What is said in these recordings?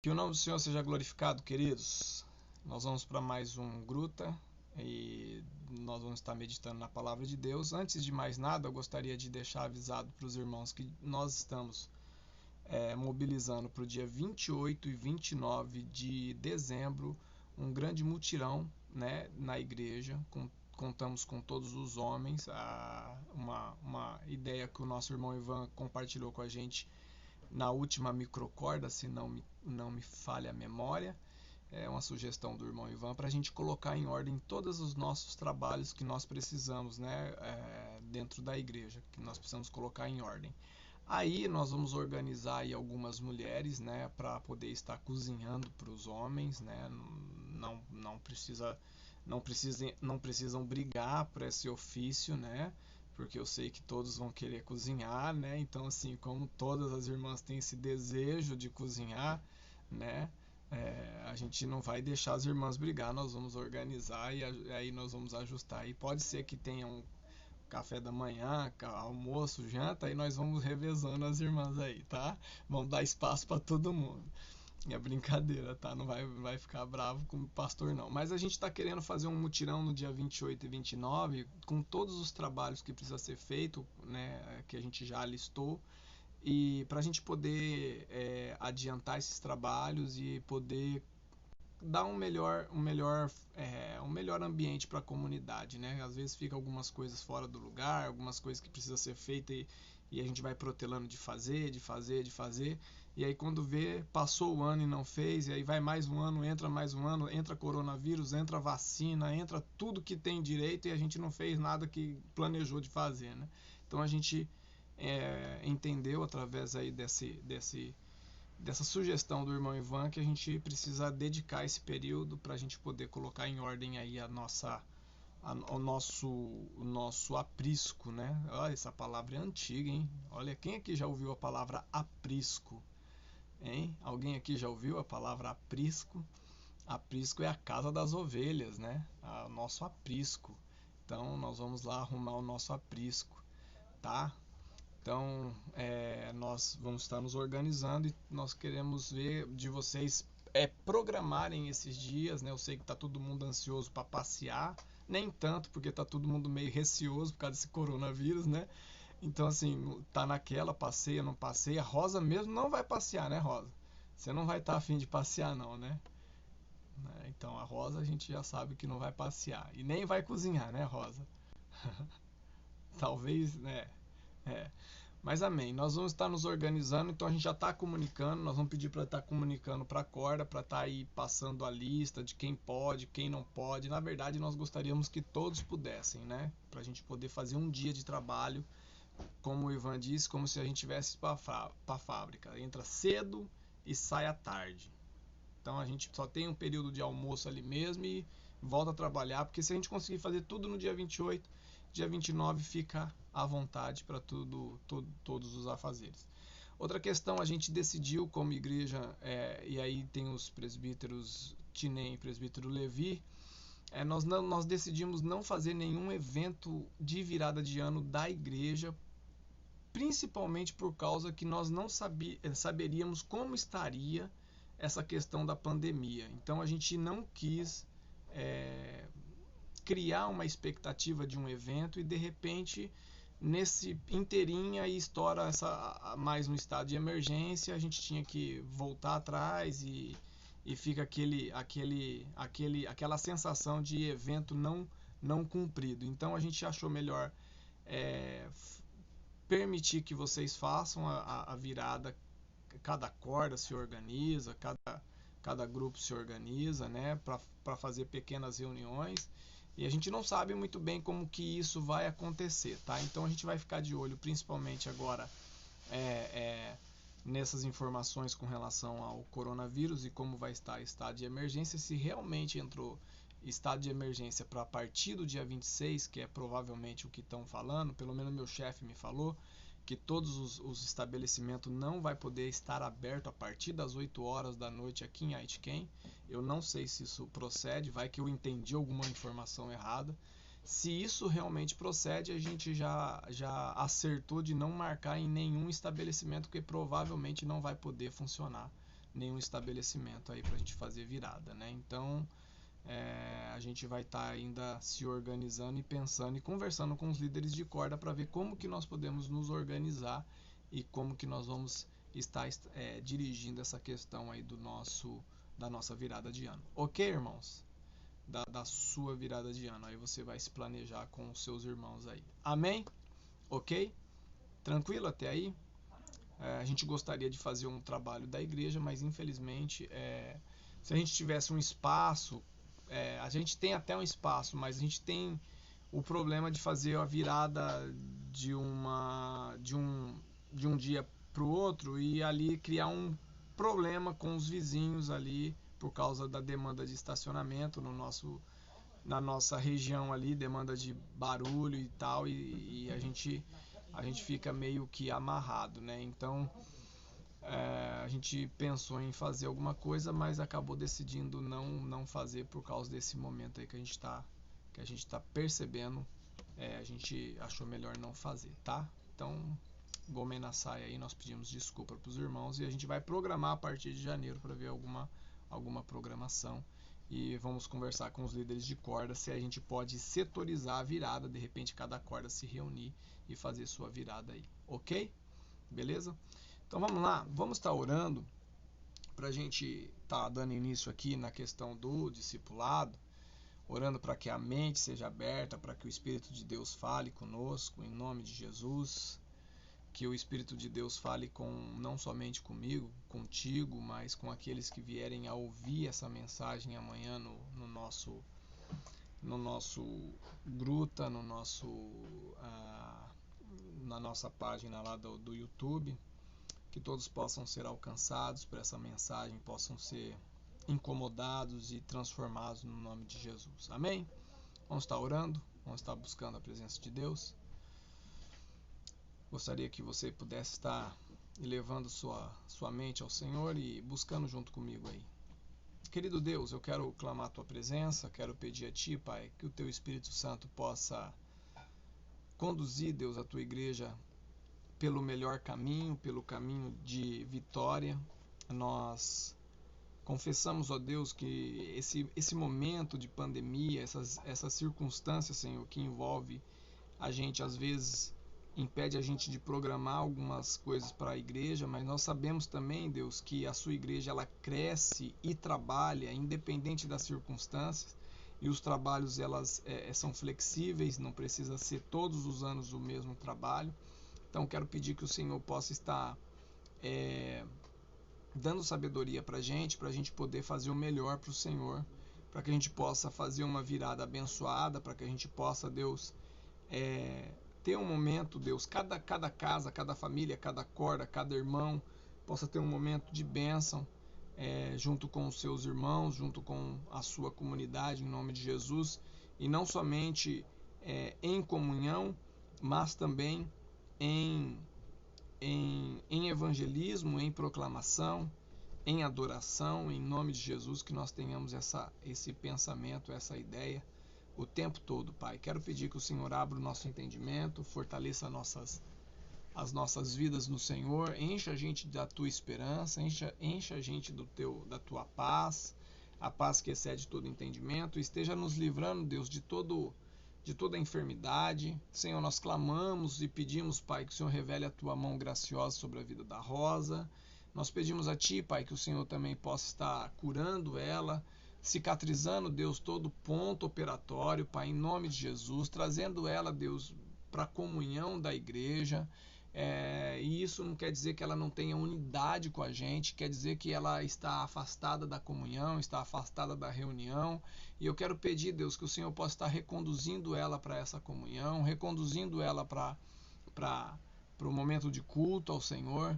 Que o nome do Senhor seja glorificado, queridos. Nós vamos para mais um Gruta e nós vamos estar meditando na palavra de Deus. Antes de mais nada, eu gostaria de deixar avisado para os irmãos que nós estamos mobilizando para o dia 28 e 29 de dezembro um grande mutirão, né, na igreja. Contamos com todos os homens. Uma ideia que o nosso irmão Ivan compartilhou com a gente na última microcorda, se não me falha a memória. É uma sugestão do irmão Ivan para a gente colocar em ordem todos os nossos trabalhos que nós precisamos, né, dentro da igreja, que nós precisamos colocar em ordem. Aí nós vamos organizar aí algumas mulheres, né, para poder estar cozinhando para os homens, né, não precisam brigar por esse ofício, né, porque eu sei que todos vão querer cozinhar, né, então assim, como todas as irmãs têm esse desejo de cozinhar, né, a gente não vai deixar as irmãs brigar, nós vamos organizar e aí nós vamos ajustar. E pode ser que tenha um café da manhã, almoço, janta, e nós vamos revezando as irmãs aí, tá? Vamos dar espaço para todo mundo. É brincadeira, tá? Não vai ficar bravo com o pastor, não. Mas a gente está querendo fazer um mutirão no dia 28 e 29, com todos os trabalhos que precisa ser feito, né? Que a gente já listou. E para a gente poder adiantar esses trabalhos e poder dar um melhor ambiente para a comunidade, né? Às vezes fica algumas coisas fora do lugar, algumas coisas que precisa ser feita e a gente vai protelando de fazer, e aí quando vê, passou o ano e não fez, e aí vai mais um ano, entra coronavírus, entra vacina, entra tudo que tem direito e a gente não fez nada que planejou de fazer, né? Então a gente entendeu através aí dessa sugestão do irmão Ivan que a gente precisa dedicar esse período para a gente poder colocar em ordem aí o nosso aprisco, né? Olha, essa palavra é antiga, hein? Olha, quem aqui já ouviu a palavra aprisco? Hein? Alguém aqui já ouviu a palavra aprisco? Aprisco é a casa das ovelhas, né? O nosso aprisco. Então nós vamos lá arrumar o nosso aprisco, tá? Então, nós vamos estar nos organizando e nós queremos ver de vocês programarem esses dias, né? Eu sei que está todo mundo ansioso para passear, nem tanto porque está todo mundo meio receoso por causa desse coronavírus, né? Então, assim, tá naquela, passeia, não passeia. A Rosa mesmo não vai passear, né, Rosa? Você não vai estar afim de passear, não, né? Então, a Rosa a gente já sabe que não vai passear e nem vai cozinhar, né, Rosa? Talvez, né? É. Mas amém, nós vamos estar nos organizando, então a gente já está comunicando, nós vamos pedir para estar comunicando para a corda, para estar aí passando a lista de quem pode, quem não pode. Na verdade, nós gostaríamos que todos pudessem, né? Para a gente poder fazer um dia de trabalho, como o Ivan disse, como se a gente tivesse para a fábrica. Entra cedo e sai à tarde. Então a gente só tem um período de almoço ali mesmo e volta a trabalhar, porque se a gente conseguir fazer tudo no dia 28, dia 29 fica à vontade para todos os afazeres. Outra questão, a gente decidiu como igreja, e aí tem os presbíteros Tinem e presbítero Levi, nós decidimos não fazer nenhum evento de virada de ano da igreja, principalmente por causa que nós não saberíamos como estaria essa questão da pandemia. Então a gente não quis criar uma expectativa de um evento e de repente nesse inteirinho aí estoura mais um estado de emergência, a gente tinha que voltar atrás e fica aquela sensação de evento não cumprido. Então a gente achou melhor permitir que vocês façam a virada, cada corda se organiza, cada grupo se organiza, né, para fazer pequenas reuniões. E a gente não sabe muito bem como que isso vai acontecer, tá? Então a gente vai ficar de olho, principalmente agora, nessas informações com relação ao coronavírus e como vai estar o estado de emergência, se realmente entrou estado de emergência para a partir do dia 26, que é provavelmente o que estão falando, pelo menos meu chefe me falou, que todos os estabelecimentos não vai poder estar aberto a partir das 8 horas da noite aqui em Aitken. Eu não sei se isso procede, vai que eu entendi alguma informação errada. Se isso realmente procede, a gente já acertou de não marcar em nenhum estabelecimento, que provavelmente não vai poder funcionar nenhum estabelecimento aí para a gente fazer virada, né? Então a gente vai estar ainda se organizando e pensando e conversando com os líderes de corda para ver como que nós podemos nos organizar e como que nós vamos estar dirigindo essa questão aí da nossa virada de ano. Ok, irmãos? Da sua virada de ano. Aí você vai se planejar com os seus irmãos aí. Amém? Ok? Tranquilo até aí? A gente gostaria de fazer um trabalho da igreja, mas infelizmente, se a gente tivesse um espaço, a gente tem até um espaço, mas a gente tem o problema de fazer a virada de um dia para o outro e ali criar um problema com os vizinhos ali por causa da demanda de estacionamento na nossa região ali, demanda de barulho e tal, e a gente fica meio que amarrado, né? Então a gente pensou em fazer alguma coisa, mas acabou decidindo não fazer por causa desse momento aí que a gente está percebendo. A gente achou melhor não fazer, tá? Então, Gomen Nasai aí, nós pedimos desculpa para os irmãos e a gente vai programar a partir de janeiro para ver alguma programação e vamos conversar com os líderes de corda se a gente pode setorizar a virada, de repente cada corda se reunir e fazer sua virada aí, ok? Beleza? Então vamos lá, vamos estar orando para a gente estar dando início aqui na questão do discipulado, orando para que a mente seja aberta, para que o Espírito de Deus fale conosco, em nome de Jesus, que o Espírito de Deus fale não somente comigo, contigo, mas com aqueles que vierem a ouvir essa mensagem amanhã no nosso gruta, na nossa página lá do YouTube, que todos possam ser alcançados por essa mensagem, possam ser incomodados e transformados no nome de Jesus. Amém? Vamos estar orando, vamos estar buscando a presença de Deus. Gostaria que você pudesse estar elevando sua mente ao Senhor e buscando junto comigo aí. Querido Deus, eu quero clamar a tua presença, quero pedir a ti, Pai, que o teu Espírito Santo possa conduzir, Deus, a tua igreja pelo melhor caminho, pelo caminho de vitória. Nós confessamos, ó Deus, que esse momento de pandemia, essas circunstâncias, Senhor, que envolve a gente, às vezes impede a gente de programar algumas coisas para a igreja, mas nós sabemos também, Deus, que a sua igreja ela cresce e trabalha independente das circunstâncias, e os trabalhos elas são flexíveis, não precisa ser todos os anos o mesmo trabalho. Então quero pedir que o Senhor possa estar dando sabedoria para a gente poder fazer o melhor para o Senhor, para que a gente possa fazer uma virada abençoada, para que a gente possa, Deus, ter um momento, Deus, cada casa, cada família, cada corda, cada irmão possa ter um momento de bênção junto com os seus irmãos, junto com a sua comunidade, em nome de Jesus, e não somente em comunhão, mas também em evangelismo, em proclamação, em adoração, em nome de Jesus, que nós tenhamos esse pensamento, essa ideia o tempo todo, Pai. Quero pedir que o Senhor abra o nosso entendimento, fortaleça as nossas vidas no Senhor, encha a gente da tua esperança, encha a gente da tua paz, a paz que excede todo entendimento, esteja nos livrando, Deus, de toda enfermidade. Senhor, nós clamamos e pedimos, Pai, que o Senhor revele a tua mão graciosa sobre a vida da Rosa. Nós pedimos a ti, Pai, que o Senhor também possa estar curando ela, cicatrizando, Deus, todo ponto operatório, Pai, em nome de Jesus, trazendo ela, Deus, para a comunhão da igreja. E isso não quer dizer que ela não tenha unidade com a gente, quer dizer que ela está afastada da comunhão, está afastada da reunião. E eu quero pedir, Deus, que o Senhor possa estar reconduzindo ela para essa comunhão, reconduzindo ela para o momento de culto ao Senhor.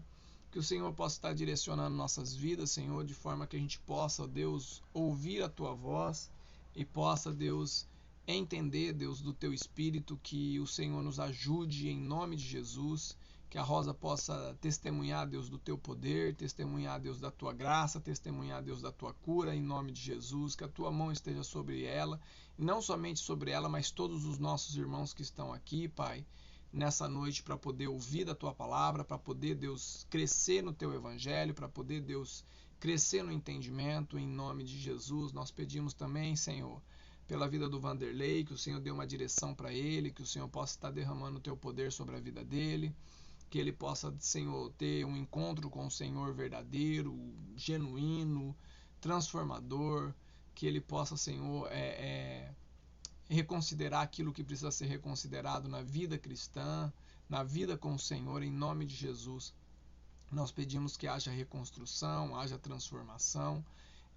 Que o Senhor possa estar direcionando nossas vidas, Senhor, de forma que a gente possa, Deus, ouvir a tua voz e possa, Deus, entender, Deus, do teu Espírito, que o Senhor nos ajude em nome de Jesus, que a Rosa possa testemunhar, Deus, do teu poder, testemunhar, Deus, da tua graça, testemunhar, Deus, da tua cura em nome de Jesus, que a tua mão esteja sobre ela, e não somente sobre ela, mas todos os nossos irmãos que estão aqui, Pai, nessa noite, para poder ouvir da tua palavra, para poder, Deus, crescer no teu evangelho, para poder, Deus, crescer no entendimento, em nome de Jesus. Nós pedimos também, Senhor, pela vida do Vanderlei, que o Senhor dê uma direção para ele, que o Senhor possa estar derramando o teu poder sobre a vida dele, que ele possa, Senhor, ter um encontro com o Senhor verdadeiro, genuíno, transformador, que ele possa, Senhor, reconsiderar aquilo que precisa ser reconsiderado na vida cristã, na vida com o Senhor, em nome de Jesus. Nós pedimos que haja reconstrução, haja transformação,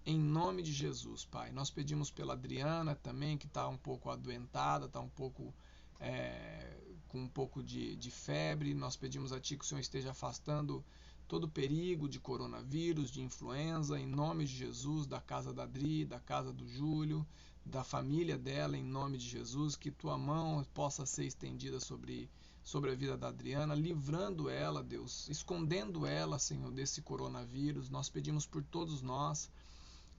em nome de Jesus, Pai. Nós pedimos pela Adriana também, que está um pouco adoentada, está um pouco com um pouco de febre. Nós pedimos a Ti que o Senhor esteja afastando todo perigo de coronavírus, de influenza, em nome de Jesus, da casa da Adri, da casa do Júlio, da família dela, em nome de Jesus, que Tua mão possa ser estendida sobre a vida da Adriana, livrando ela, Deus, escondendo ela, Senhor, desse coronavírus. Nós pedimos por todos nós,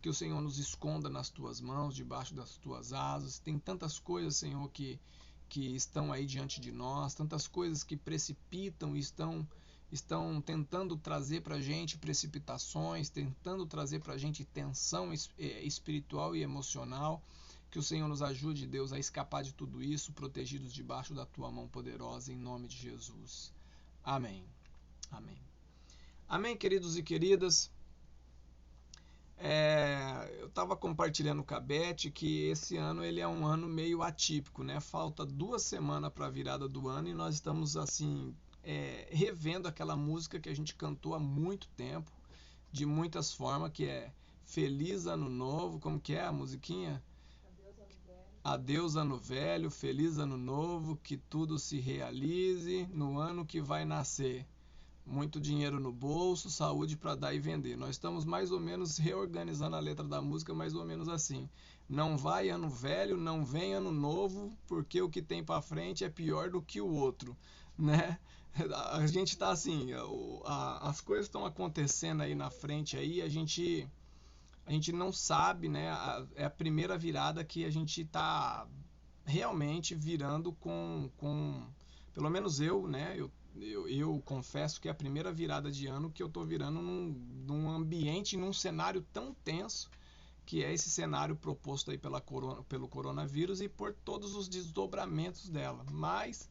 que o Senhor nos esconda nas Tuas mãos, debaixo das Tuas asas. Tem tantas coisas, Senhor, que estão aí diante de nós, tantas coisas que precipitam e estão tentando trazer para a gente precipitações, tentando trazer para a gente tensão espiritual e emocional. Que o Senhor nos ajude, Deus, a escapar de tudo isso, protegidos debaixo da Tua mão poderosa, em nome de Jesus. Amém. Amém. Amém, queridos e queridas. Eu estava compartilhando com a Beth que esse ano ele é um ano meio atípico, né? Falta 2 semanas para a virada do ano e nós estamos assim revendo aquela música que a gente cantou há muito tempo, de muitas formas, que é Feliz Ano Novo. Como que é a musiquinha? Adeus ano velho, feliz ano novo, que tudo se realize no ano que vai nascer. Muito dinheiro no bolso, saúde para dar e vender. Nós estamos mais ou menos reorganizando a letra da música, mais ou menos assim. Não vai ano velho, não vem ano novo, porque o que tem para frente é pior do que o outro, né? A gente está assim, as coisas estão acontecendo aí na frente aí, a gente não sabe, né? É a primeira virada que a gente está realmente virando com pelo menos eu, né? Eu confesso que é a primeira virada de ano que eu estou virando num ambiente, num cenário tão tenso, que é esse cenário proposto aí pelo coronavírus e por todos os desdobramentos dela. Mas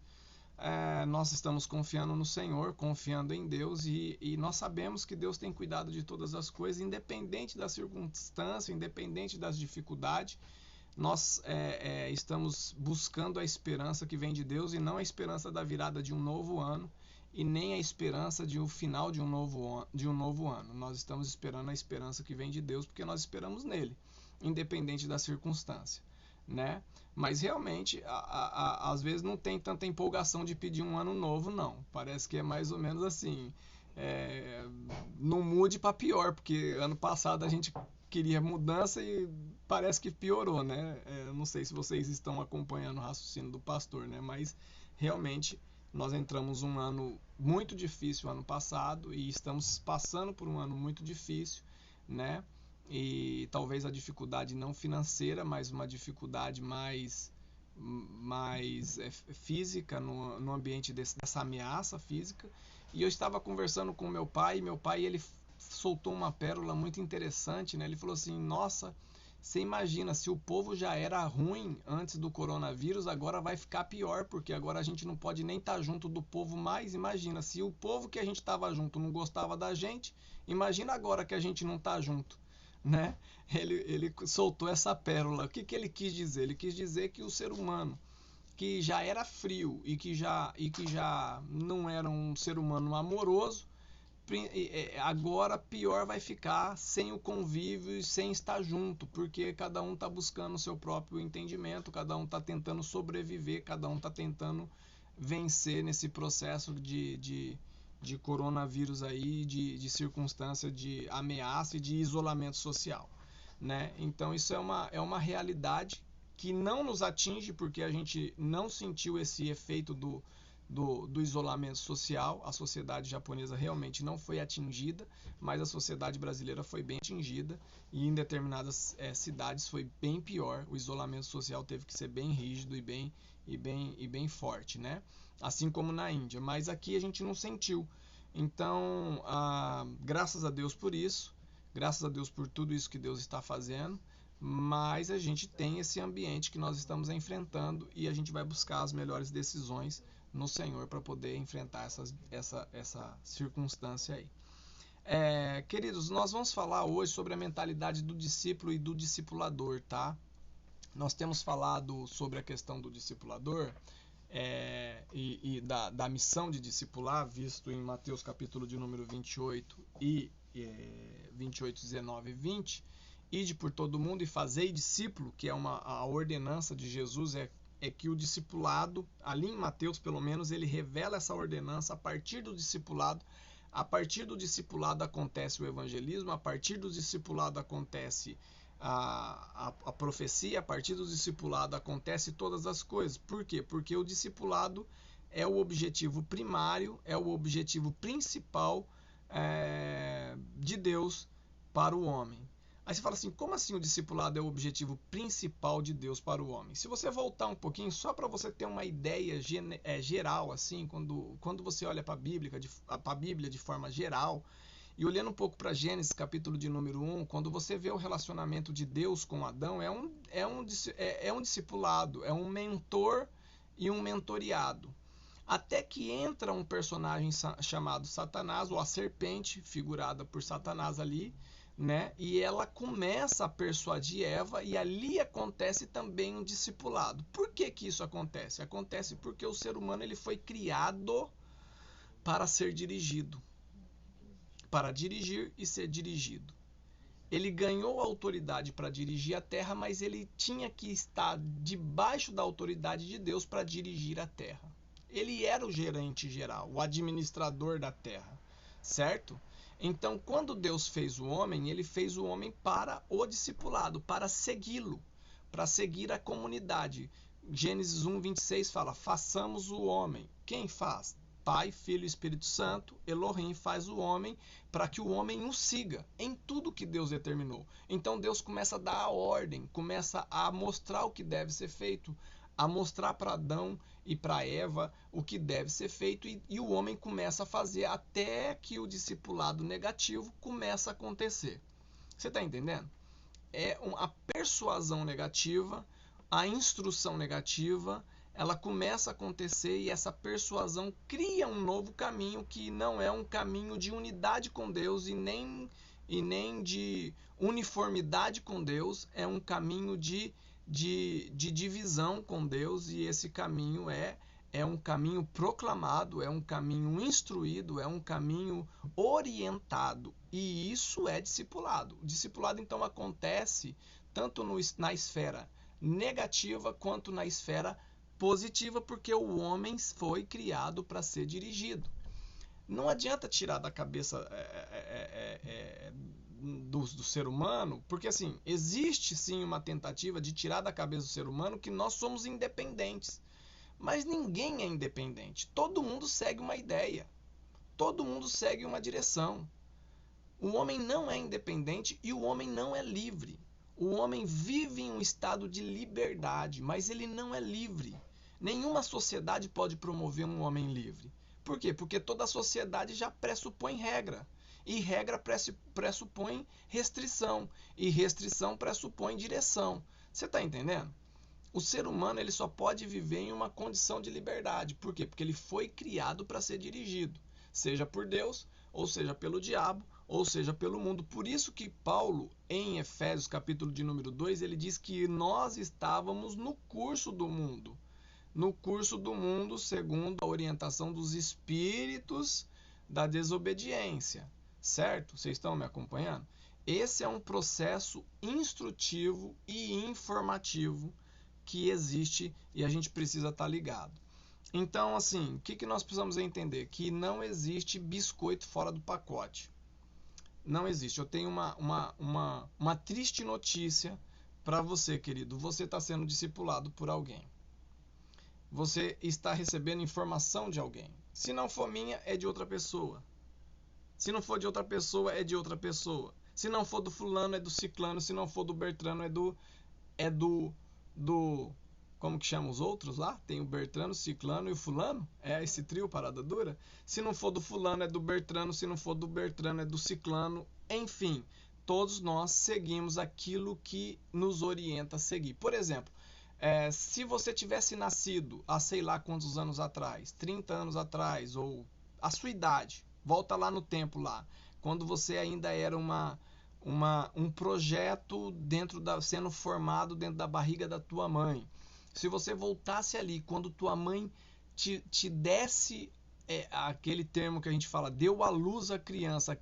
nós estamos confiando no Senhor, confiando em Deus, e nós sabemos que Deus tem cuidado de todas as coisas, independente da circunstância, independente das dificuldades. Nós estamos buscando a esperança que vem de Deus e não a esperança da virada de um novo ano e nem a esperança de um final de um novo ano. Nós estamos esperando a esperança que vem de Deus porque nós esperamos nele, independente da circunstância, né? Mas realmente, às vezes não tem tanta empolgação de pedir um ano novo, não. Parece que é mais ou menos assim, não mude para pior, porque ano passado a gente queria mudança e parece que piorou, né? Não sei se vocês estão acompanhando o raciocínio do pastor, né? Mas realmente nós entramos um ano muito difícil ano passado e estamos passando por um ano muito difícil, né? E talvez a dificuldade não financeira, mas uma dificuldade mais física no ambiente dessa ameaça física. E eu estava conversando com meu pai ele soltou uma pérola muito interessante, né? Ele falou assim: nossa, você imagina, se o povo já era ruim antes do coronavírus, agora vai ficar pior, porque agora a gente não pode nem estar junto do povo mais. Imagina, se o povo que a gente estava junto não gostava da gente, imagina agora que a gente não está junto, né? Ele soltou essa pérola. O que ele quis dizer? Ele quis dizer que o ser humano, que já era frio e que já não era um ser humano amoroso, agora pior vai ficar sem o convívio e sem estar junto, porque cada um está buscando o seu próprio entendimento, cada um está tentando sobreviver, cada um está tentando vencer nesse processo de coronavírus aí, de circunstância de ameaça e de isolamento social, né? Então isso é uma realidade que não nos atinge, porque a gente não sentiu esse efeito do isolamento social. A sociedade japonesa realmente não foi atingida, mas a sociedade brasileira foi bem atingida, e em determinadas cidades foi bem pior. O isolamento social teve que ser bem rígido e bem forte, né? Assim como na Índia, mas aqui a gente não sentiu. Então, graças a Deus por isso, Graças a Deus por tudo isso que Deus está fazendo, mas a gente tem esse ambiente que nós estamos enfrentando e a gente vai buscar as melhores decisões no Senhor para poder enfrentar essa circunstância aí. Queridos, nós vamos falar hoje sobre a mentalidade do discípulo e do discipulador, tá? Nós temos falado sobre a questão do discipulador e da missão de discipular, visto em Mateus capítulo de número 28 e 28, 19 e 20, ide por todo mundo e fazei discípulo, que é a ordenança de Jesus, é que o discipulado, ali em Mateus pelo menos, ele revela essa ordenança a partir do discipulado. A partir do discipulado acontece o evangelismo, a partir do discipulado acontece a profecia, a partir do discipulado acontece todas as coisas. Por quê? Porque o discipulado é o objetivo primário, é o objetivo principal de Deus para o homem. Aí você fala assim, como assim o discipulado é o objetivo principal de Deus para o homem? Se você voltar um pouquinho, só para você ter uma ideia geral, assim, quando você olha para a Bíblia de forma geral, e olhando um pouco para Gênesis, capítulo de número 1, quando você vê o relacionamento de Deus com Adão, é um discipulado, é um mentor e um mentoriado. Até que entra um personagem chamado Satanás, ou a serpente, figurada por Satanás ali, né? E ela começa a persuadir Eva e ali acontece também um discipulado. Por que que isso acontece? Acontece porque o ser humano ele foi criado para ser dirigido, para dirigir e ser dirigido. Ele ganhou autoridade para dirigir a terra, mas ele tinha que estar debaixo da autoridade de Deus para dirigir a terra. Ele era o gerente geral, o administrador da terra, certo? Então, quando Deus fez o homem, ele fez o homem para o discipulado, para segui-lo, para seguir a comunidade. Gênesis 1, 26 fala, façamos o homem. Quem faz? Pai, Filho e Espírito Santo, Elohim faz o homem para que o homem o siga em tudo que Deus determinou. Então Deus começa a dar a ordem, começa a mostrar o que deve ser feito, a mostrar para Adão e para Eva o que deve ser feito e o homem começa a fazer até que o discipulado negativo começa a acontecer. Você está entendendo? A persuasão negativa, a instrução negativa, ela começa a acontecer e essa persuasão cria um novo caminho que não é um caminho de unidade com Deus e nem de uniformidade com Deus, é um caminho de divisão com Deus e esse caminho é um caminho proclamado, é um caminho instruído, é um caminho orientado e isso é discipulado. O discipulado então acontece tanto na esfera negativa quanto na esfera positiva, porque o homem foi criado para ser dirigido. Não adianta tirar da cabeça do ser humano, porque assim, existe sim uma tentativa de tirar da cabeça do ser humano que nós somos independentes. Mas ninguém é independente. Todo mundo segue uma ideia. Todo mundo segue uma direção. O homem não é independente e o homem não é livre. O homem vive em um estado de liberdade, mas ele não é livre. Nenhuma sociedade pode promover um homem livre. Por quê? Porque toda a sociedade já pressupõe regra. E regra pressupõe restrição. E restrição pressupõe direção. Você está entendendo? O ser humano ele só pode viver em uma condição de liberdade. Por quê? Porque ele foi criado para ser dirigido. Seja por Deus, ou seja pelo diabo, ou seja pelo mundo. Por isso que Paulo, em Efésios capítulo de número 2, ele diz que nós estávamos no curso do mundo. No curso do mundo, segundo a orientação dos espíritos da desobediência. Certo? Vocês estão me acompanhando? Esse é um processo instrutivo e informativo que existe e a gente precisa estar ligado. Então, assim, o que nós precisamos entender? Que não existe biscoito fora do pacote. Não existe. Eu tenho uma triste notícia para você, querido. Você está sendo discipulado por alguém. Você está recebendo informação de alguém. Se não for minha, é de outra pessoa. Se não for de outra pessoa, é de outra pessoa. Se não for do fulano, é do ciclano. Se não for do Bertrano, é do como que chama os outros lá? Tem o Bertrano, o ciclano e o fulano? É esse trio parada dura? Se não for do fulano, é do Bertrano. Se não for do Bertrano, é do ciclano. Enfim, todos nós seguimos aquilo que nos orienta a seguir. Por exemplo, se você tivesse nascido há sei lá quantos anos atrás, 30 anos atrás, ou a sua idade, volta lá no tempo lá, quando você ainda era um projeto sendo formado dentro da barriga da tua mãe. Se você voltasse ali, quando tua mãe te desse aquele termo que a gente fala, deu à luz a criança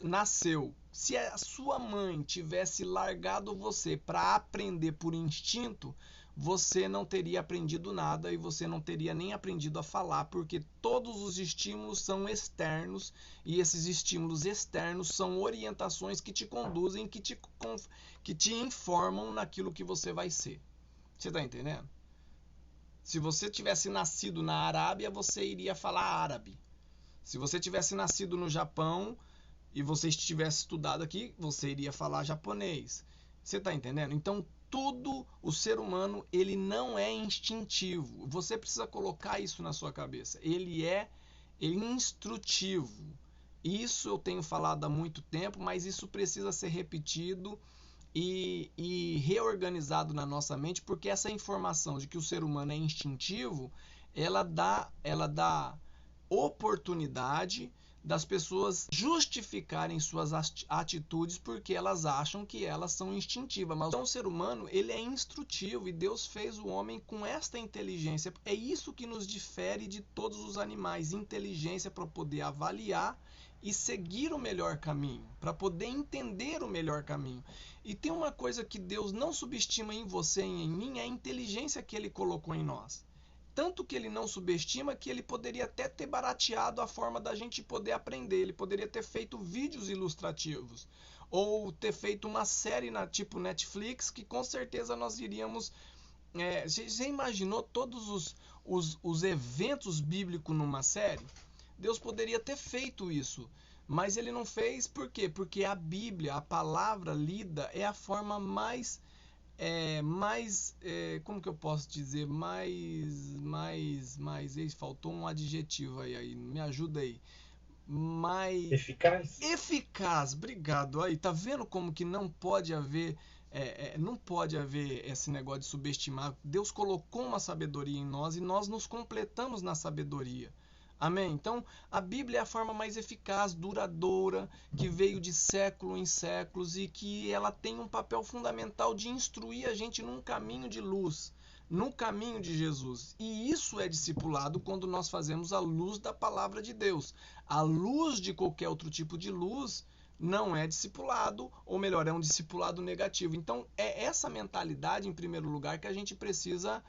nasceu. Se a sua mãe tivesse largado você para aprender por instinto, você não teria aprendido nada e você não teria nem aprendido a falar, porque todos os estímulos são externos e esses estímulos externos são orientações que te conduzem, que te informam naquilo que você vai ser. Você está entendendo? Se você tivesse nascido na Arábia, você iria falar árabe. Se você tivesse nascido no Japão e você tivesse estudado aqui, você iria falar japonês. Você está entendendo? Então, tudo, o ser humano, ele não é instintivo. Você precisa colocar isso na sua cabeça. Ele é instrutivo. Isso eu tenho falado há muito tempo, mas isso precisa ser repetido e reorganizado na nossa mente, porque essa informação de que o ser humano é instintivo, ela dá oportunidade das pessoas justificarem suas atitudes porque elas acham que elas são instintivas. Mas o ser humano, ele é instrutivo e Deus fez o homem com esta inteligência. É isso que nos difere de todos os animais, inteligência para poder avaliar e seguir o melhor caminho, para poder entender o melhor caminho. E tem uma coisa que Deus não subestima em você e em mim, é a inteligência que Ele colocou em nós. Tanto que Ele não subestima que Ele poderia até ter barateado a forma da gente poder aprender. Ele poderia ter feito vídeos ilustrativos, ou ter feito uma série tipo Netflix, que com certeza nós iríamos... Você imaginou todos os eventos bíblicos numa série? Deus poderia ter feito isso, mas ele não fez. Por quê? Porque a Bíblia, a palavra lida, é a forma mais como que eu posso dizer, faltou um adjetivo aí, me ajuda aí, mais eficaz, obrigado. Aí, tá vendo como que não pode haver esse negócio de subestimar. Deus colocou uma sabedoria em nós e nós nos completamos na sabedoria. Amém? Então, a Bíblia é a forma mais eficaz, duradoura, que veio de século em séculos e que ela tem um papel fundamental de instruir a gente num caminho de luz, no caminho de Jesus. E isso é discipulado quando nós fazemos a luz da palavra de Deus. A luz de qualquer outro tipo de luz não é discipulado, ou melhor, é um discipulado negativo. Então, é essa mentalidade, em primeiro lugar, que a gente precisa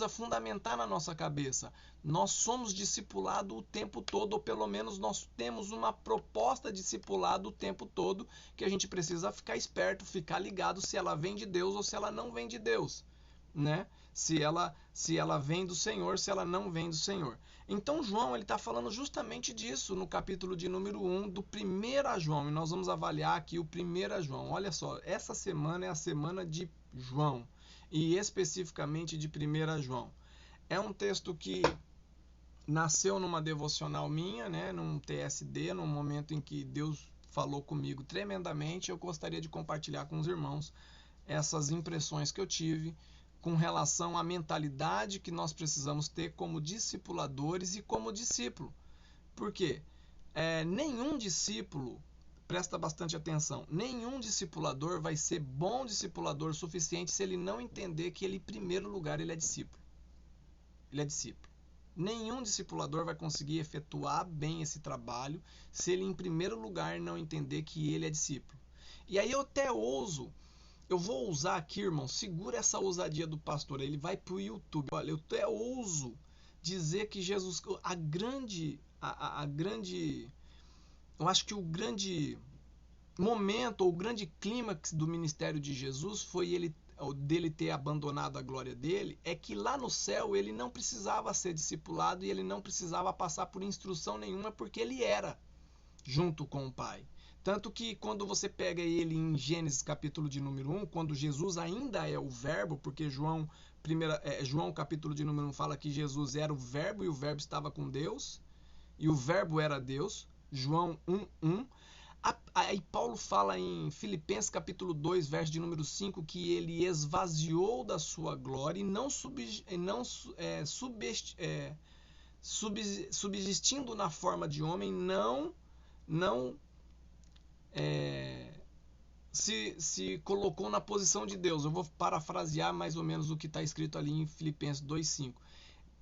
fundamentar na nossa cabeça. Nós somos discipulados o tempo todo, ou pelo menos nós temos uma proposta de discipulado o tempo todo, que a gente precisa ficar esperto, ficar ligado se ela vem de Deus ou se ela não vem de Deus, né? Se ela vem do Senhor, se ela não vem do Senhor. Então João está falando justamente disso no capítulo de número 1 do 1 João, e nós vamos avaliar aqui o 1 João. Olha só, essa semana é a semana de João, e especificamente de 1 João. É um texto que nasceu numa devocional minha, né, num TSD, num momento em que Deus falou comigo tremendamente. Eu gostaria de compartilhar com os irmãos essas impressões que eu tive com relação à mentalidade que nós precisamos ter como discipuladores e como discípulo. Por quê? Nenhum discípulo, presta bastante atenção, nenhum discipulador vai ser bom discipulador suficiente se ele não entender que ele, em primeiro lugar, ele é discípulo. Ele é discípulo. Nenhum discipulador vai conseguir efetuar bem esse trabalho se ele, em primeiro lugar, não entender que ele é discípulo. E aí eu vou usar aqui, irmão, segura essa ousadia do pastor, ele vai pro YouTube. Olha, eu até ouso dizer que Jesus, eu acho que o grande momento, ou o grande clímax do ministério de Jesus foi dele ter abandonado a glória dele, é que lá no céu ele não precisava ser discipulado e ele não precisava passar por instrução nenhuma, porque ele era junto com o Pai. Tanto que quando você pega ele em Gênesis capítulo de número 1, quando Jesus ainda é o verbo, porque João capítulo de número 1 fala que Jesus era o verbo e o verbo estava com Deus, e o verbo era Deus, João 1:1. Aí Paulo fala em Filipenses capítulo 2, verso de número 5, que ele esvaziou da sua glória e não, subsistindo na forma de homem, não se colocou na posição de Deus. Eu vou parafrasear mais ou menos o que está escrito ali em Filipenses 2,5.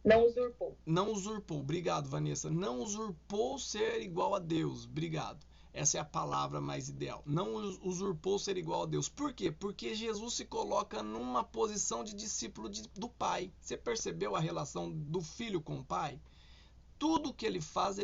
Não usurpou. Não usurpou. Obrigado, Vanessa. Não usurpou ser igual a Deus. Obrigado. Essa é a palavra mais ideal. Não usurpou ser igual a Deus. Por quê? Porque Jesus se coloca numa posição de discípulo do Pai. Você percebeu a relação do filho com o Pai? Tudo que ele faz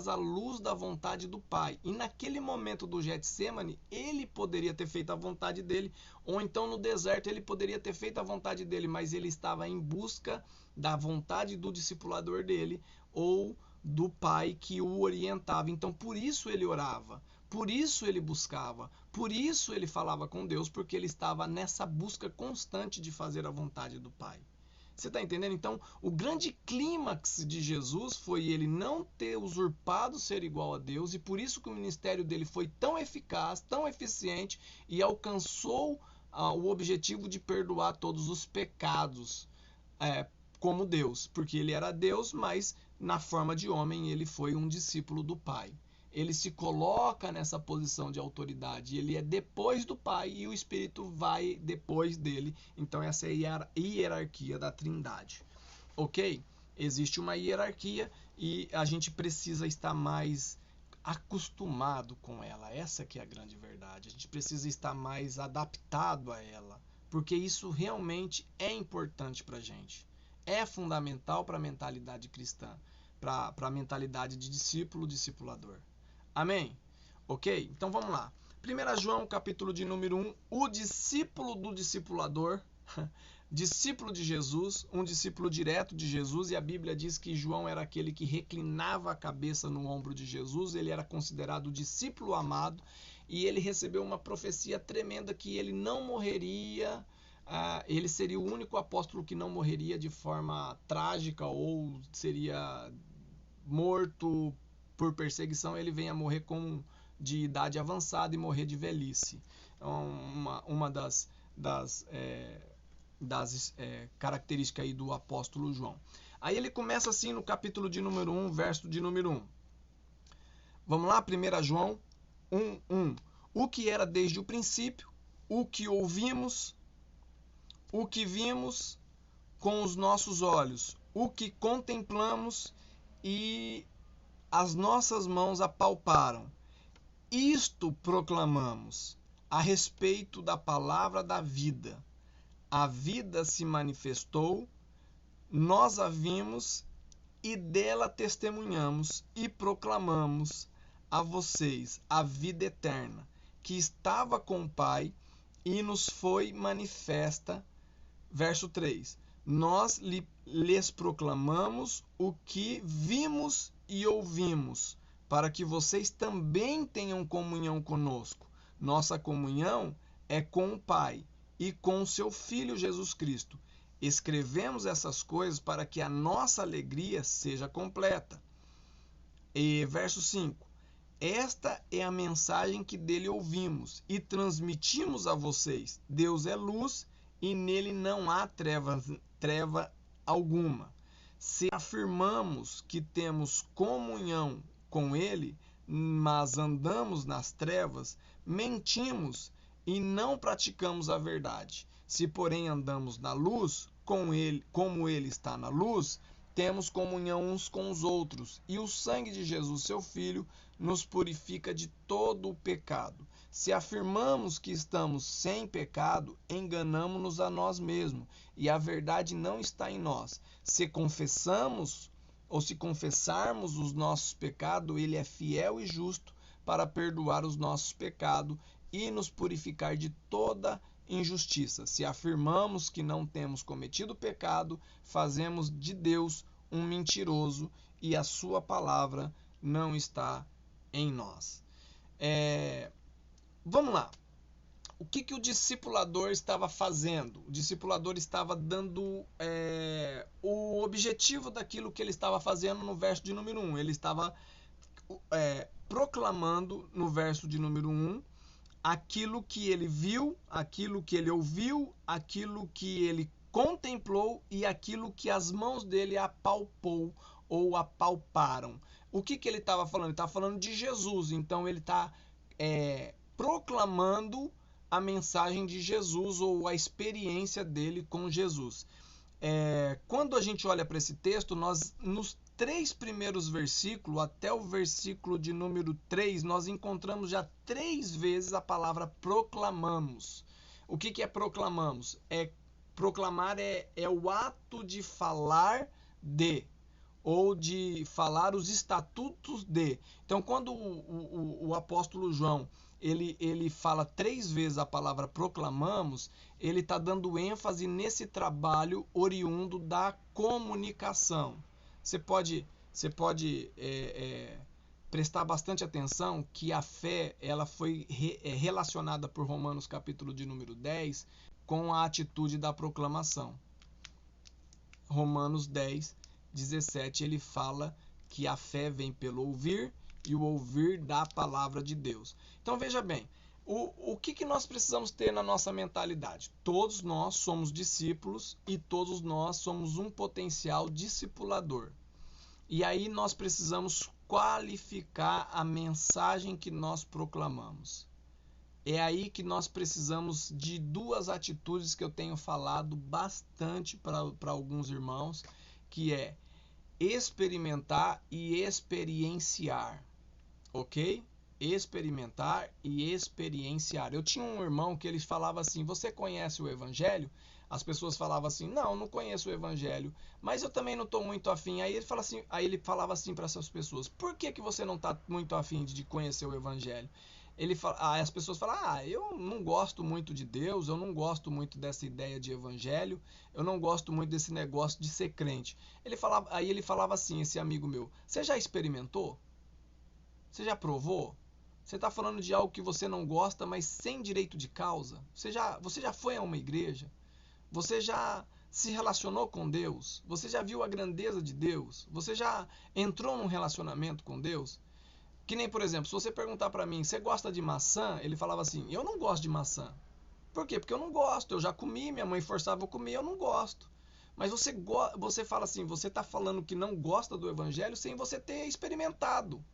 à luz da vontade do Pai. E naquele momento do Getsemane, ele poderia ter feito a vontade dele, ou então no deserto ele poderia ter feito a vontade dele, mas ele estava em busca da vontade do discipulador dele, ou do Pai que o orientava. Então por isso ele orava, por isso ele buscava, por isso ele falava com Deus, porque ele estava nessa busca constante de fazer a vontade do Pai. Você está entendendo? Então, o grande clímax de Jesus foi ele não ter usurpado ser igual a Deus, e por isso que o ministério dele foi tão eficaz, tão eficiente, e alcançou o objetivo de perdoar todos os pecados como Deus, porque ele era Deus, mas na forma de homem ele foi um discípulo do Pai. Ele se coloca nessa posição de autoridade, ele é depois do Pai e o Espírito vai depois dele. Então essa é a hierarquia da Trindade. Ok? Existe uma hierarquia e a gente precisa estar mais acostumado com ela. Essa que é a grande verdade. A gente precisa estar mais adaptado a ela, porque isso realmente é importante para a gente. É fundamental para a mentalidade cristã, para a mentalidade de discípulo, discipulador. Amém? Ok? Então vamos lá. 1 João, capítulo de número 1. O discípulo do discipulador, discípulo de Jesus, um discípulo direto de Jesus, e a Bíblia diz que João era aquele que reclinava a cabeça no ombro de Jesus, ele era considerado o discípulo amado, e ele recebeu uma profecia tremenda que ele não morreria, ele seria o único apóstolo que não morreria de forma trágica ou seria morto por perseguição, ele vem a morrer de idade avançada e morrer de velhice. Uma das características aí do apóstolo João. Aí ele começa assim no capítulo de número 1, verso de número 1. Vamos lá, 1 João 1:1. O que era desde o princípio, o que ouvimos, o que vimos com os nossos olhos, o que contemplamos e as nossas mãos apalparam. Isto proclamamos a respeito da palavra da vida. A vida se manifestou, nós a vimos e dela testemunhamos e proclamamos a vocês a vida eterna, que estava com o Pai e nos foi manifesta. Verso 3. Nós lhes proclamamos o que vimos e ouvimos, para que vocês também tenham comunhão conosco. Nossa comunhão é com o Pai e com o seu Filho Jesus Cristo. Escrevemos essas coisas para que a nossa alegria seja completa. E verso 5. Esta é a mensagem que dele ouvimos e transmitimos a vocês. Deus é luz e nele não há treva alguma. Se afirmamos que temos comunhão com ele, mas andamos nas trevas, mentimos e não praticamos a verdade. Se, porém, andamos na luz, com ele, como ele está na luz, temos comunhão uns com os outros, e o sangue de Jesus, seu Filho, nos purifica de todo o pecado. Se afirmamos que estamos sem pecado, enganamo-nos a nós mesmos, e a verdade não está em nós. Se confessarmos os nossos pecados, ele é fiel e justo para perdoar os nossos pecados e nos purificar de toda injustiça. Se afirmamos que não temos cometido pecado, fazemos de Deus um mentiroso e a sua palavra não está em nós. Vamos lá. O que o discipulador estava fazendo? O discipulador estava dando o objetivo daquilo que ele estava fazendo no verso de número 1. Ele estava proclamando no verso de número 1 aquilo que ele viu, aquilo que ele ouviu, aquilo que ele contemplou e aquilo que as mãos dele apalpou ou apalparam. O que ele estava falando? Ele estava falando de Jesus, então ele está proclamando a mensagem de Jesus ou a experiência dele com Jesus. Quando a gente olha para esse texto, nós nos 3 primeiros versículos, até o versículo de número 3, nós encontramos já 3 vezes a palavra proclamamos. O que é proclamamos? Proclamar é o ato de falar de, ou de falar os estatutos de. Então, quando o apóstolo João ele fala 3 vezes a palavra proclamamos, ele está dando ênfase nesse trabalho oriundo da comunicação. Você pode prestar bastante atenção que a fé ela foi relacionada por Romanos capítulo de número 10 com a atitude da proclamação. Romanos 10, 17, ele fala que a fé vem pelo ouvir e o ouvir da palavra de Deus. Então veja bem, o que nós precisamos ter na nossa mentalidade? Todos nós somos discípulos e todos nós somos um potencial discipulador. E aí nós precisamos qualificar a mensagem que nós proclamamos. É aí que nós precisamos de 2 atitudes que eu tenho falado bastante para alguns irmãos, que é experimentar e experienciar, ok? Experimentar e experienciar. Eu tinha um irmão que ele falava assim, você conhece o Evangelho? As pessoas falavam assim, não conheço o Evangelho, mas eu também não estou muito afim. Aí ele falava assim para essas pessoas, por que você não está muito afim de conhecer o Evangelho? As pessoas falam, eu não gosto muito de Deus, eu não gosto muito dessa ideia de evangelho, eu não gosto muito desse negócio de ser crente. Aí ele falava assim, esse amigo meu, você já experimentou? Você já provou? Você está falando de algo que você não gosta, mas sem direito de causa? Você já foi a uma igreja? Você já se relacionou com Deus? Você já viu a grandeza de Deus? Você já entrou num relacionamento com Deus? Que nem, por exemplo, se você perguntar para mim, você gosta de maçã? Ele falava assim, eu não gosto de maçã. Por quê? Porque eu não gosto, eu já comi, minha mãe forçava eu comer, eu não gosto. Mas você fala assim, você está falando que não gosta do evangelho sem você ter experimentado,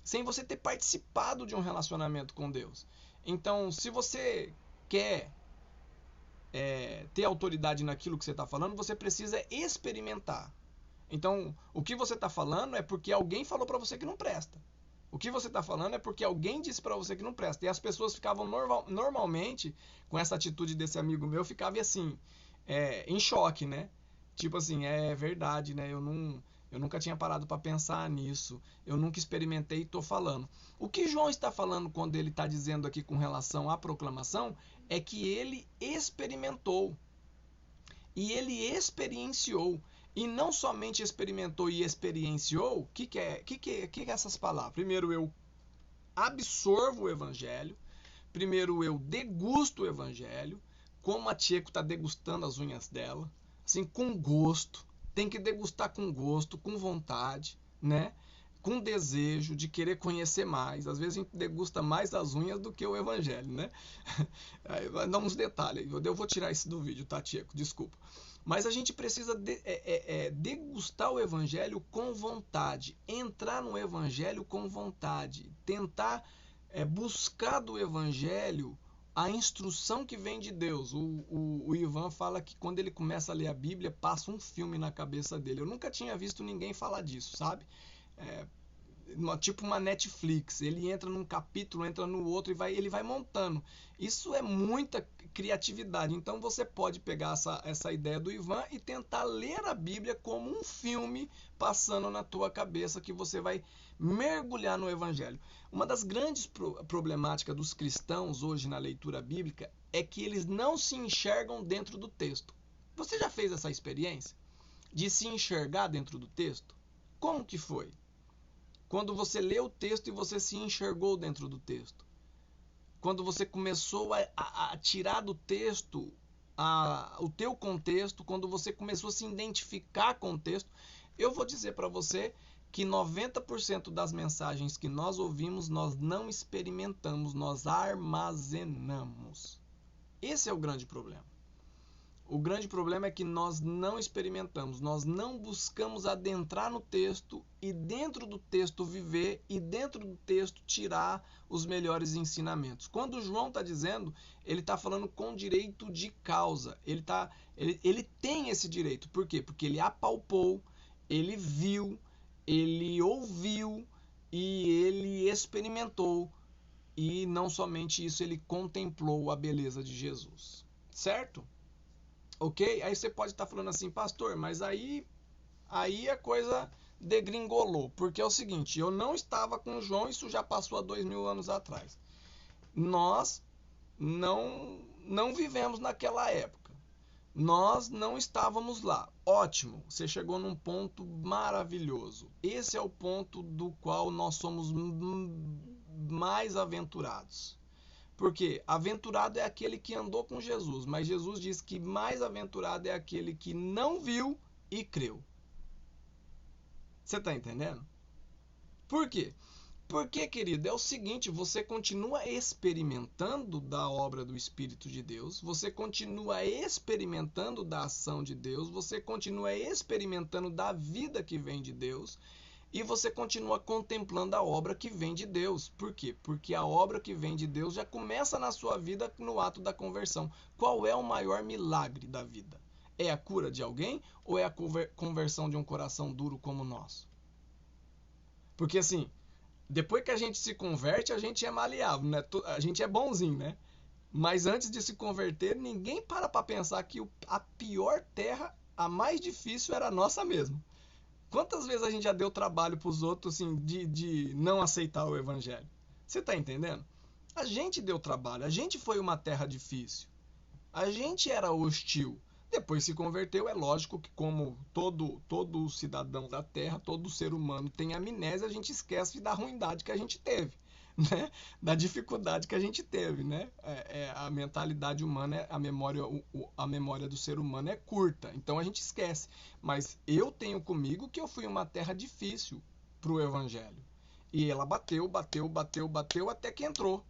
sem você ter participado de um relacionamento com Deus. Então, se você quer ter autoridade naquilo que você está falando, você precisa experimentar. Então, o que você está falando é porque alguém falou para você que não presta. O que você está falando é porque alguém disse para você que não presta. E as pessoas ficavam normalmente, com essa atitude desse amigo meu, ficavam assim, em choque, né? Tipo assim, é verdade, né? Eu nunca tinha parado para pensar nisso. Eu nunca experimentei e estou falando. O que João está falando quando ele está dizendo aqui com relação à proclamação é que ele experimentou. E ele experienciou. E não somente experimentou e experienciou, o que é essas palavras? Primeiro, eu absorvo o evangelho. Primeiro, eu degusto o evangelho, como a Tcheco está degustando as unhas dela, assim, com gosto. Tem que degustar com gosto, com vontade, né? Com desejo de querer conhecer mais. Às vezes a gente degusta mais as unhas do que o evangelho, né? Aí vai dar uns detalhes. Eu vou tirar isso do vídeo, tá, Tcheco? Desculpa. Mas a gente precisa degustar o evangelho com vontade, entrar no evangelho com vontade, tentar buscar do evangelho a instrução que vem de Deus. O Ivan fala que quando ele começa a ler a Bíblia, passa um filme na cabeça dele. Eu nunca tinha visto ninguém falar disso, sabe? Tipo uma Netflix, ele entra num capítulo, entra no outro e ele vai montando. Isso é muita criatividade. Então você pode pegar essa ideia do Ivan e tentar ler a Bíblia como um filme passando na tua cabeça, que você vai mergulhar no Evangelho. Uma das grandes problemáticas dos cristãos hoje na leitura bíblica é que eles não se enxergam dentro do texto. Você já fez essa experiência de se enxergar dentro do texto? Como que foi? Quando você leu o texto e você se enxergou dentro do texto. Quando você começou a tirar do texto o teu contexto, quando você começou a se identificar com o texto, eu vou dizer para você que 90% das mensagens que nós ouvimos, nós não experimentamos, nós armazenamos. Esse é o grande problema. O grande problema é que nós não experimentamos, nós não buscamos adentrar no texto e dentro do texto viver e dentro do texto tirar os melhores ensinamentos. Quando o João está dizendo, ele está falando com direito de causa. Ele tem esse direito. Por quê? Porque ele apalpou, ele viu, ele ouviu e ele experimentou. E não somente isso, ele contemplou a beleza de Jesus. Certo? Ok? Aí você pode estar falando assim, pastor, mas aí a coisa degringolou. Porque é o seguinte, eu não estava com o João, isso já passou há 2000 anos atrás. Nós não vivemos naquela época. Nós não estávamos lá. Ótimo, você chegou num ponto maravilhoso. Esse é o ponto do qual nós somos mais aventurados. Porque aventurado é aquele que andou com Jesus, mas Jesus diz que mais aventurado é aquele que não viu e creu. Você está entendendo? Por quê? Porque, querido, é o seguinte, você continua experimentando da obra do Espírito de Deus, você continua experimentando da ação de Deus, você continua experimentando da vida que vem de Deus, e você continua contemplando a obra que vem de Deus. Por quê? Porque a obra que vem de Deus já começa na sua vida no ato da conversão. Qual é o maior milagre da vida? É a cura de alguém ou é a conversão de um coração duro como o nosso? Porque assim, depois que a gente se converte, a gente é maleável, né? A gente é bonzinho, né? Mas antes de se converter, ninguém para pensar que a pior terra, a mais difícil, era a nossa mesmo. Quantas vezes a gente já deu trabalho para os outros assim, de não aceitar o evangelho? Você está entendendo? A gente deu trabalho, a gente foi uma terra difícil. A gente era hostil. Depois se converteu, é lógico que como todo cidadão da terra, todo ser humano tem amnésia, a gente esquece da ruindade que a gente teve. Né? Da dificuldade que a gente teve, né? A mentalidade humana, a memória do ser humano é curta, então a gente esquece. Mas eu tenho comigo que eu fui uma terra difícil para o evangelho. E ela bateu até que entrou.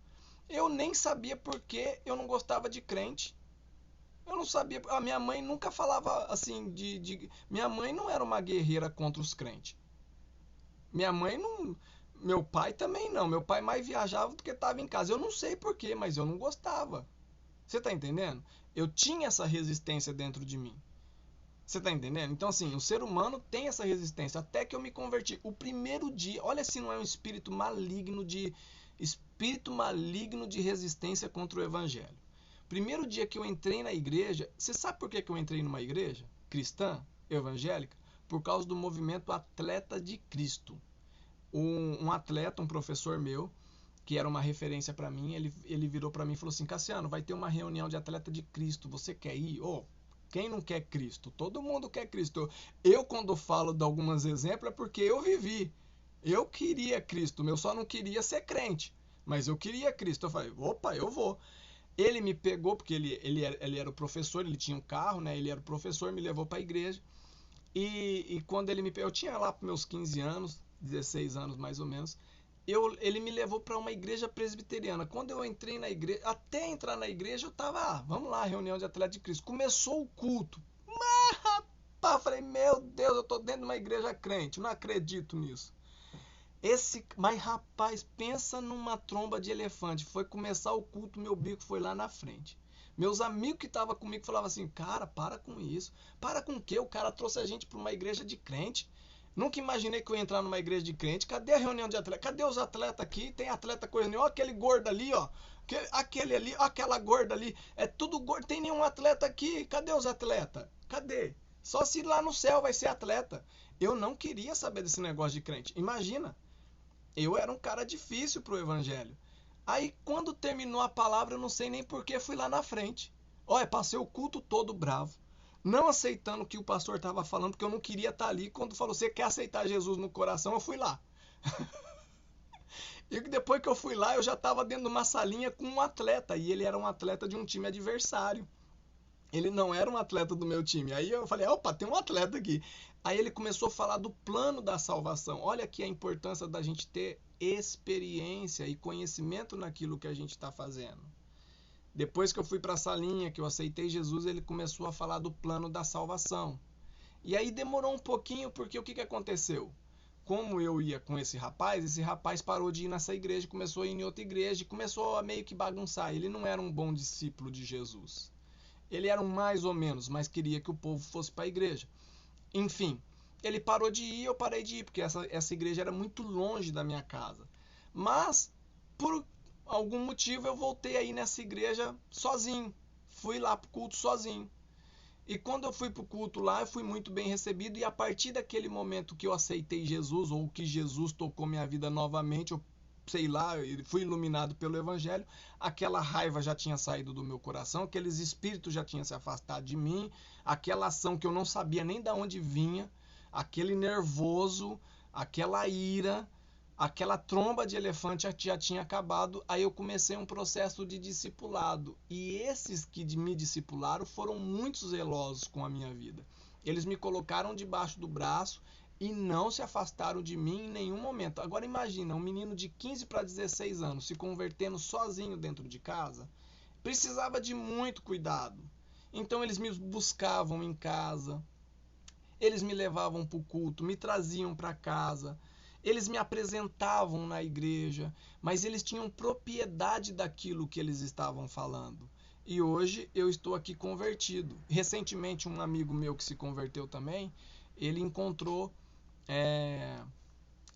Eu nem sabia por que eu não gostava de crente. Eu não sabia. A minha mãe nunca falava assim minha mãe não era uma guerreira contra os crentes. Minha mãe não. Meu pai também não. Meu pai mais viajava do que estava em casa. Eu não sei porquê, mas eu não gostava. Você está entendendo? Eu tinha essa resistência dentro de mim. Você está entendendo? Então, assim, o ser humano tem essa resistência. Até que eu me converti. O primeiro dia, olha se não é um espírito maligno de resistência contra o evangelho. Primeiro dia que eu entrei na igreja, você sabe por que eu entrei numa igreja cristã, evangélica? Por causa do movimento Atleta de Cristo. Um atleta, um professor meu, que era uma referência para mim, ele virou para mim e falou assim, Cassiano, vai ter uma reunião de Atleta de Cristo, você quer ir? Quem não quer Cristo? Todo mundo quer Cristo. Eu quando falo de alguns exemplos, é porque eu vivi. Eu queria Cristo, eu só não queria ser crente, mas eu queria Cristo. Eu falei, opa, eu vou. Ele me pegou, porque ele era o professor, ele tinha um carro, né? Ele era o professor, me levou para a igreja. E quando ele me pegou, eu tinha lá para meus 15 anos, 16 anos mais ou menos, ele me levou para uma igreja presbiteriana. Quando eu entrei na igreja, até entrar na igreja, eu tava, vamos lá, reunião de Atleta de Cristo. Começou o culto. Mas, rapaz, falei, meu Deus, eu tô dentro de uma igreja crente, não acredito nisso. Mas, rapaz, pensa numa tromba de elefante. Foi começar o culto, meu bico foi lá na frente. Meus amigos que estavam comigo falavam assim, cara, para com isso. Para com o quê? O cara trouxe a gente para uma igreja de crente. Nunca imaginei que eu ia entrar numa igreja de crente. Cadê a reunião de atletas? Cadê os atletas aqui? Tem atleta coisa nenhuma. Olha aquele gordo ali, ó. Aquele ali, ó, aquela gorda ali. É tudo gordo. Tem nenhum atleta aqui. Cadê os atletas? Cadê? Só se lá no céu vai ser atleta. Eu não queria saber desse negócio de crente. Imagina. Eu era um cara difícil pro evangelho. Aí quando terminou a palavra, eu não sei nem por que fui lá na frente. Olha, passei o culto todo bravo. Não aceitando o que o pastor estava falando, porque eu não queria estar ali. Quando falou, você quer aceitar Jesus no coração? Eu fui lá. E depois que eu fui lá, eu já estava dentro de uma salinha com um atleta. E ele era um atleta de um time adversário. Ele não era um atleta do meu time. Aí eu falei, opa, tem um atleta aqui. Aí ele começou a falar do plano da salvação. Olha aqui a importância da gente ter experiência e conhecimento naquilo que a gente está fazendo. Depois que eu fui para a salinha, que eu aceitei Jesus, ele começou a falar do plano da salvação. E aí demorou um pouquinho, porque o que aconteceu? Como eu ia com esse rapaz parou de ir nessa igreja, começou a ir em outra igreja, e começou a meio que bagunçar. Ele não era um bom discípulo de Jesus. Ele era um mais ou menos, mas queria que o povo fosse para a igreja. Enfim, ele parou de ir, eu parei de ir, porque essa igreja era muito longe da minha casa. Mas, por algum motivo, eu voltei aí nessa igreja sozinho. Fui lá pro culto sozinho. E quando eu fui pro culto lá, eu fui muito bem recebido. E a partir daquele momento que eu aceitei Jesus, ou que Jesus tocou minha vida novamente, eu sei lá, fui iluminado pelo Evangelho, aquela raiva já tinha saído do meu coração, aqueles espíritos já tinham se afastado de mim, aquela ação que eu não sabia nem de onde vinha, aquele nervoso, aquela ira, aquela tromba de elefante já tinha acabado. Aí eu comecei um processo de discipulado. E esses que me discipularam foram muito zelosos com a minha vida. Eles me colocaram debaixo do braço e não se afastaram de mim em nenhum momento. Agora imagina, um menino de 15 para 16 anos se convertendo sozinho dentro de casa. Precisava de muito cuidado. Então eles me buscavam em casa, eles me levavam para o culto, me traziam para casa, eles me apresentavam na igreja, mas eles tinham propriedade daquilo que eles estavam falando. E hoje eu estou aqui convertido. Recentemente um amigo meu que se converteu também, ele encontrou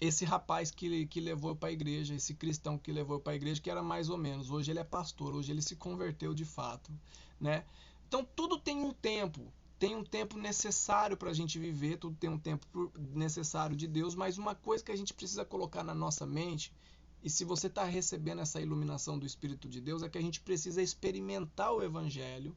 esse rapaz que levou para a igreja, esse cristão que levou para a igreja, que era mais ou menos. Hoje ele é pastor, hoje ele se converteu de fato, né? Então tudo tem um tempo. Tem um tempo necessário para a gente viver, tudo tem um tempo necessário de Deus, mas uma coisa que a gente precisa colocar na nossa mente, e se você está recebendo essa iluminação do Espírito de Deus, é que a gente precisa experimentar o Evangelho,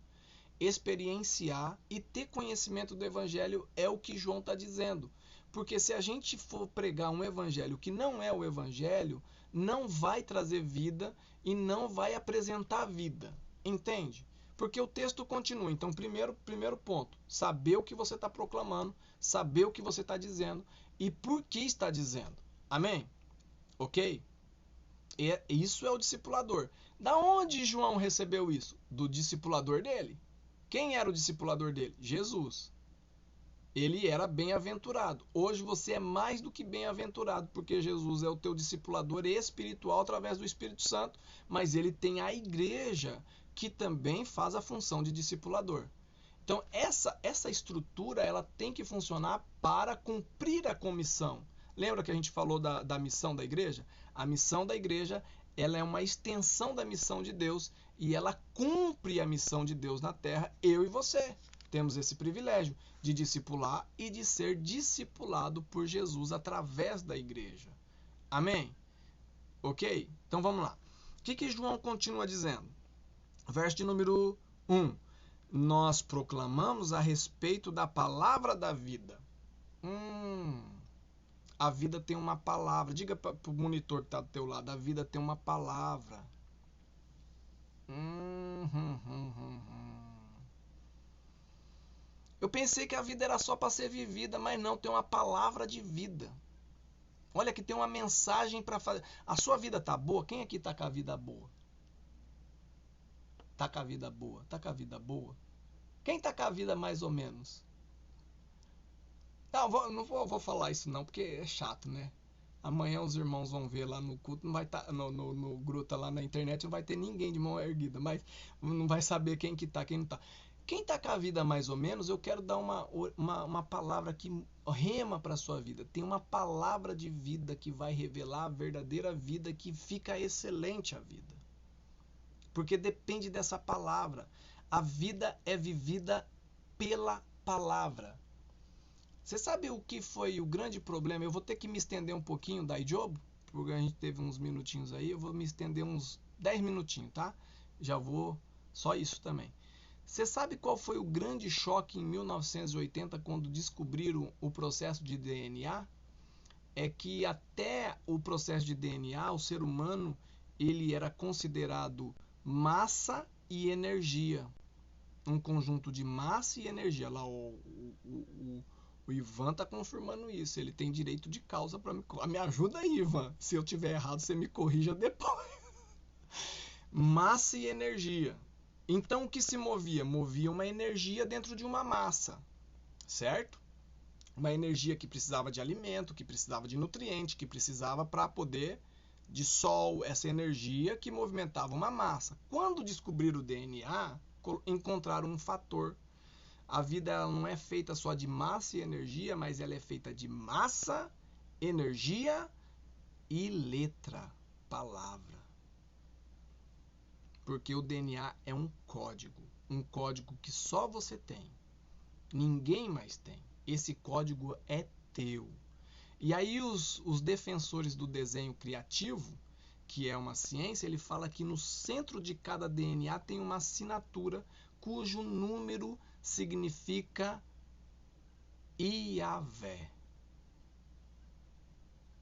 experienciar e ter conhecimento do Evangelho, é o que João está dizendo. Porque se a gente for pregar um Evangelho que não é o Evangelho, não vai trazer vida e não vai apresentar vida. Entende? Porque o texto continua. Então, primeiro ponto, saber o que você está proclamando, saber o que você está dizendo e por que está dizendo. Amém? Ok? Isso é o discipulador. Da onde João recebeu isso? Do discipulador dele. Quem era o discipulador dele? Jesus. Ele era bem-aventurado. Hoje você é mais do que bem-aventurado, porque Jesus é o teu discipulador espiritual através do Espírito Santo, mas ele tem a igreja que também faz a função de discipulador. Então essa estrutura ela tem que funcionar para cumprir a comissão. Lembra que a gente falou da missão da igreja? A missão da igreja ela é uma extensão da missão de Deus e ela cumpre a missão de Deus na terra, eu e você. Temos esse privilégio de discipular e de ser discipulado por Jesus através da igreja. Amém? Ok? Então vamos lá. O que João continua dizendo? Verso de número 1. Nós proclamamos a respeito da palavra da vida. A vida tem uma palavra. Diga para o monitor que está do teu lado. A vida tem uma palavra. Eu pensei que a vida era só para ser vivida, mas não, tem uma palavra de vida. Olha que tem uma mensagem para fazer. A sua vida tá boa? Quem aqui tá com a vida boa? Tá com a vida boa? Tá com a vida boa? Quem tá com a vida mais ou menos? Não vou falar isso não, porque é chato, né? Amanhã os irmãos vão ver lá no culto, não vai estar no gruta lá na internet, não vai ter ninguém de mão erguida, mas não vai saber quem que tá, quem não tá. Quem tá com a vida mais ou menos, eu quero dar uma palavra que rema para a sua vida. Tem uma palavra de vida que vai revelar a verdadeira vida, que fica excelente a vida. Porque depende dessa palavra. A vida é vivida pela palavra. Você sabe o que foi o grande problema? Eu vou ter que me estender um pouquinho da Job, porque a gente teve uns minutinhos aí, eu vou me estender uns 10 minutinhos, tá? Já vou, só isso também. Você sabe qual foi o grande choque em 1980 quando descobriram o processo de DNA? É que até o processo de DNA, o ser humano, ele era considerado massa e energia. Um conjunto de massa e energia. Lá O Ivan tá confirmando isso. Ele tem direito de causa para me ajuda aí, Ivan. Se eu tiver errado, você me corrija depois. Massa e energia. Então o que se movia? Movia uma energia dentro de uma massa, certo? Uma energia que precisava de alimento, que precisava de nutriente, que precisava para poder de sol, essa energia que movimentava uma massa. Quando descobriram o DNA, encontraram um fator. A vida ela não é feita só de massa e energia, mas ela é feita de massa, energia e letra, palavra. Porque o DNA é um código que só você tem. Ninguém mais tem. Esse código é teu. E aí os defensores do desenho criativo, que é uma ciência, ele fala que no centro de cada DNA tem uma assinatura cujo número significa Iavé.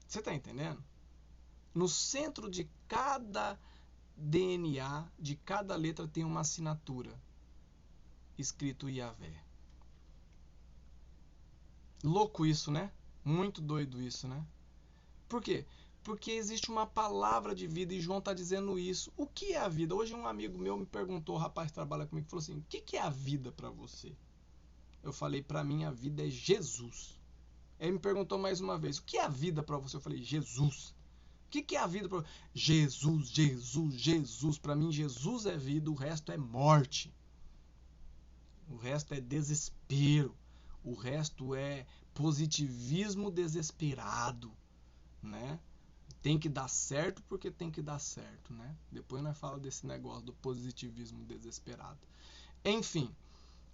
Você está entendendo? No centro de cada DNA, de cada letra, tem uma assinatura escrito Iavé. Louco isso, né? Muito doido isso, né? Por quê? Porque existe uma palavra de vida e João está dizendo isso. O que é a vida? Hoje um amigo meu me perguntou, o rapaz que trabalha comigo, falou assim, o que é a vida para você? Eu falei, para mim a vida é Jesus. Ele me perguntou mais uma vez, o que é a vida para você? Eu falei, Jesus. O que é a vida para você? Jesus, Jesus, Jesus. Para mim Jesus é vida, o resto é morte. O resto é desespero. O resto é positivismo desesperado, né? Tem que dar certo porque tem que dar certo, né? Depois nós falamos desse negócio do positivismo desesperado. Enfim,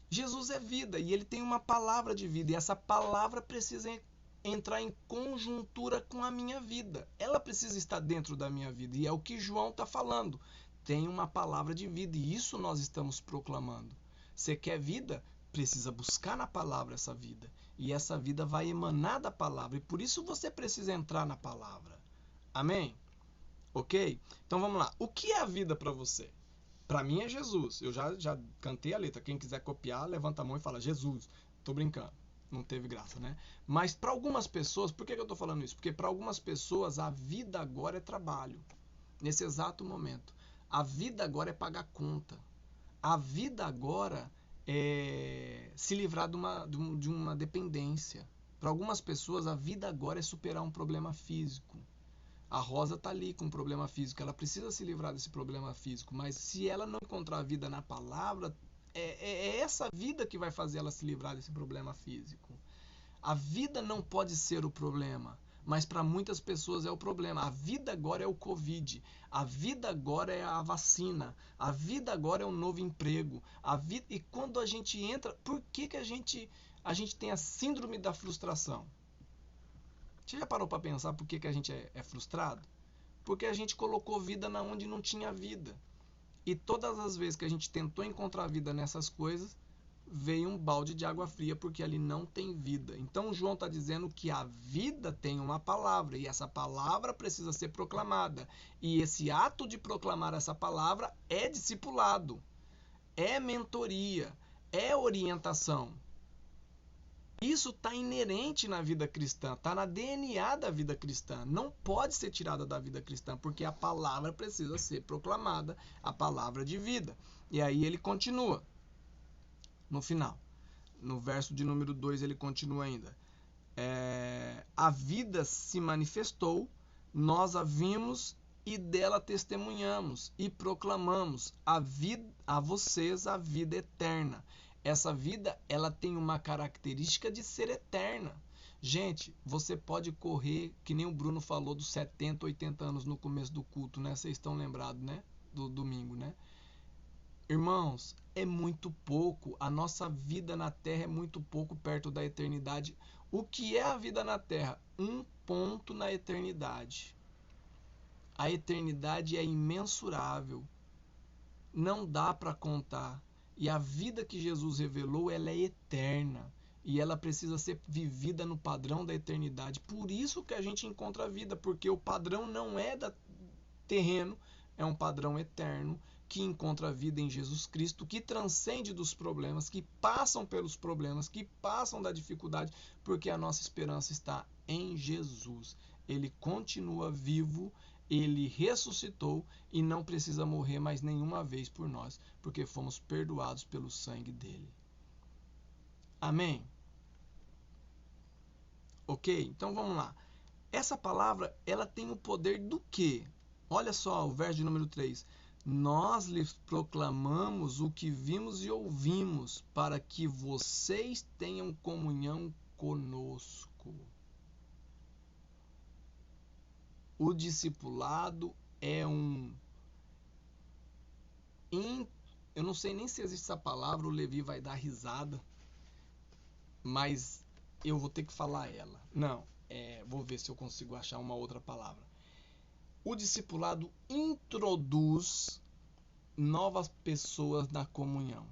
Jesus é vida e ele tem uma palavra de vida e essa palavra precisa entrar em conjuntura com a minha vida. Ela precisa estar dentro da minha vida e é o que João está falando. Tem uma palavra de vida e isso nós estamos proclamando. Você quer vida? Precisa buscar na palavra essa vida. E essa vida vai emanar da palavra. E por isso você precisa entrar na palavra. Amém? Ok? Então vamos lá. O que é a vida para você? Para mim é Jesus. Eu já cantei a letra. Quem quiser copiar, levanta a mão e fala Jesus. Tô brincando. Não teve graça, né? Mas para algumas pessoas, por que eu tô falando isso? Porque para algumas pessoas a vida agora é trabalho. Nesse exato momento. A vida agora é pagar conta. A vida agora é se livrar de uma dependência. Para algumas pessoas, a vida agora é superar um problema físico. A Rosa está ali com um problema físico, ela precisa se livrar desse problema físico, mas se ela não encontrar a vida na palavra, é essa vida que vai fazer ela se livrar desse problema físico. A vida não pode ser o problema, mas para muitas pessoas é o problema. A vida agora é o Covid, a vida agora é a vacina, a vida agora é um novo emprego. E quando a gente entra, por que a gente tem a síndrome da frustração? Você já parou para pensar por que a gente é frustrado? Porque a gente colocou vida na onde não tinha vida. E todas as vezes que a gente tentou encontrar vida nessas coisas, veio um balde de água fria porque ali não tem vida. Então João está dizendo que a vida tem uma palavra e essa palavra precisa ser proclamada. E esse ato de proclamar essa palavra é discipulado, é mentoria, é orientação. Isso está inerente na vida cristã, está na DNA da vida cristã. Não pode ser tirada da vida cristã, porque a palavra precisa ser proclamada, a palavra de vida. E aí ele continua. No final, no verso de número 2, ele continua ainda. A vida se manifestou, nós a vimos e dela testemunhamos e proclamamos a vocês a vida eterna. Essa vida, ela tem uma característica de ser eterna. Gente, você pode correr, que nem o Bruno falou, dos 70, 80 anos no começo do culto, né? Vocês estão lembrados, né? Do domingo, né? Irmãos, é muito pouco. A nossa vida na Terra é muito pouco perto da eternidade. O que é a vida na Terra? Um ponto na eternidade. A eternidade é imensurável. Não dá para contar. E a vida que Jesus revelou, ela é eterna. E ela precisa ser vivida no padrão da eternidade. Por isso que a gente encontra a vida, porque o padrão não é terreno, é um padrão eterno que encontra a vida em Jesus Cristo, que transcende dos problemas, que passam pelos problemas, que passam da dificuldade, porque a nossa esperança está em Jesus. Ele continua vivo, ele ressuscitou e não precisa morrer mais nenhuma vez por nós, porque fomos perdoados pelo sangue dele. Amém? Ok? Então vamos lá. Essa palavra, ela tem o poder do quê? Olha só o verso de número 3. Nós lhes proclamamos o que vimos e ouvimos, para que vocês tenham comunhão conosco. O discipulado é eu não sei nem se existe essa palavra, o Levi vai dar risada, mas eu vou ter que falar ela. Não, vou ver se eu consigo achar uma outra palavra. O discipulado introduz novas pessoas na comunhão.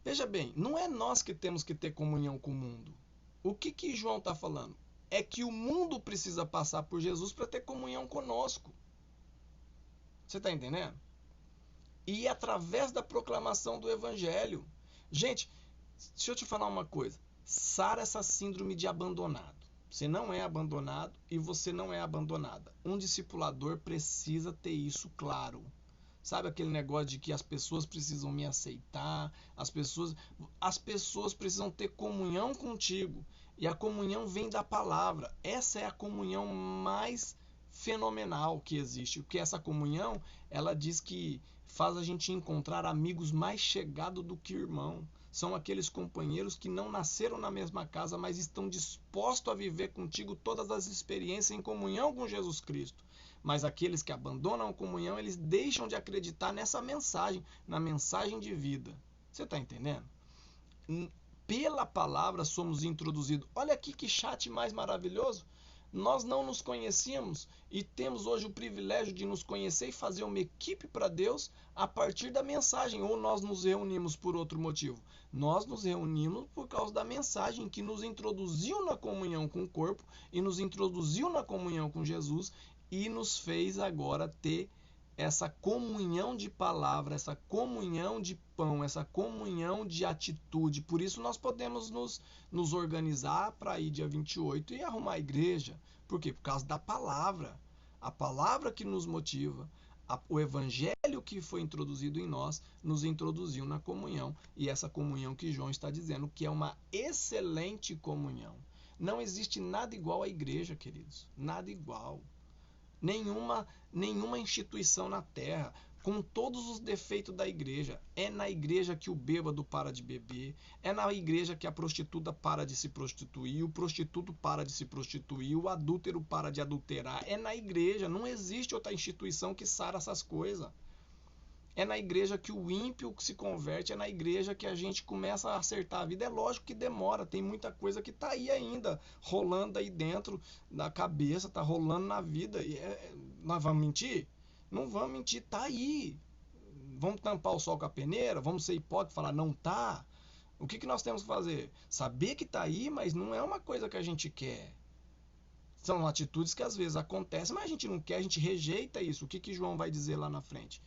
Veja bem, não é nós que temos que ter comunhão com o mundo. O que João está falando? É que o mundo precisa passar por Jesus para ter comunhão conosco. Você está entendendo? E através da proclamação do Evangelho. Gente, deixa eu te falar uma coisa. Sara essa síndrome de abandonado. Você não é abandonado e você não é abandonada. Um discipulador precisa ter isso claro. Sabe aquele negócio de que as pessoas precisam me aceitar, as pessoas precisam ter comunhão contigo. E a comunhão vem da palavra. Essa é a comunhão mais fenomenal que existe. Porque essa comunhão, ela diz que faz a gente encontrar amigos mais chegados do que irmão. São aqueles companheiros que não nasceram na mesma casa, mas estão dispostos a viver contigo todas as experiências em comunhão com Jesus Cristo. Mas aqueles que abandonam a comunhão, eles deixam de acreditar nessa mensagem, na mensagem de vida. Você está entendendo? Pela palavra somos introduzidos. Olha aqui que chat mais maravilhoso. Nós não nos conhecíamos e temos hoje o privilégio de nos conhecer e fazer uma equipe para Deus a partir da mensagem. Ou nós nos reunimos por outro motivo? Nós nos reunimos por causa da mensagem que nos introduziu na comunhão com o corpo e nos introduziu na comunhão com Jesus e nos fez agora ter essa comunhão de palavra, essa comunhão de pão, essa comunhão de atitude. Por isso nós podemos nos organizar para ir dia 28 e arrumar a igreja. Por quê? Por causa da palavra. A palavra que nos motiva, o evangelho que foi introduzido em nós, nos introduziu na comunhão. E essa comunhão que João está dizendo que é uma excelente comunhão. Não existe nada igual à igreja, queridos. Nada igual. Nenhuma instituição na terra, com todos os defeitos da igreja. É na igreja que o bêbado para de beber, é na igreja que a prostituta para de se prostituir, o prostituto para de se prostituir, o adúltero para de adulterar. É na igreja, não existe outra instituição que sara essas coisas. É na igreja que o ímpio se converte, é na igreja que a gente começa a acertar a vida. É lógico que demora, tem muita coisa que está aí ainda, rolando aí dentro da cabeça, está rolando na vida. Nós vamos mentir? Não vamos mentir, está aí. Vamos tampar o sol com a peneira? Vamos ser hipócritas e falar não está? O que nós temos que fazer? Saber que está aí, mas não é uma coisa que a gente quer. São atitudes que às vezes acontecem, mas a gente não quer, a gente rejeita isso. O que João vai dizer lá na frente?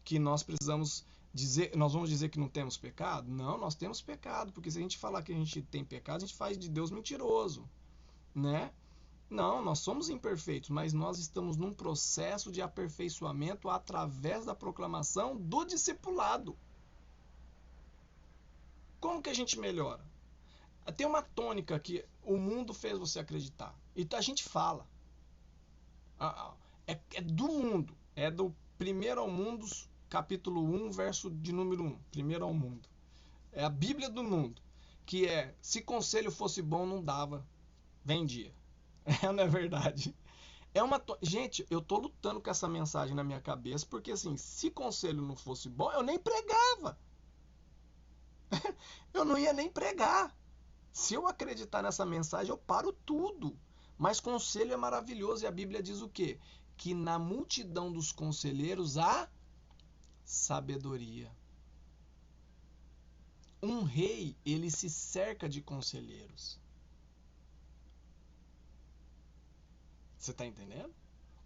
Que nós precisamos dizer, nós vamos dizer que não temos pecado? Não, nós temos pecado, porque se a gente falar que a gente tem pecado, a gente faz de Deus mentiroso, né? Não, nós somos imperfeitos, mas nós estamos num processo de aperfeiçoamento através da proclamação do discipulado. Como que a gente melhora? Tem uma tônica que o mundo fez você acreditar, e a gente fala. É do mundo, é do 1 ao Mundo, capítulo 1, verso de número 1. Primeiro ao mundo. É a Bíblia do mundo. Que é, se conselho fosse bom, não dava. Vendia. Não é verdade? Gente, eu tô lutando com essa mensagem na minha cabeça, porque assim, se conselho não fosse bom, eu nem pregava. Eu não ia nem pregar. Se eu acreditar nessa mensagem, eu paro tudo. Mas conselho é maravilhoso e a Bíblia diz o quê? Que na multidão dos conselheiros há sabedoria. Um rei, ele se cerca de conselheiros. Você está entendendo?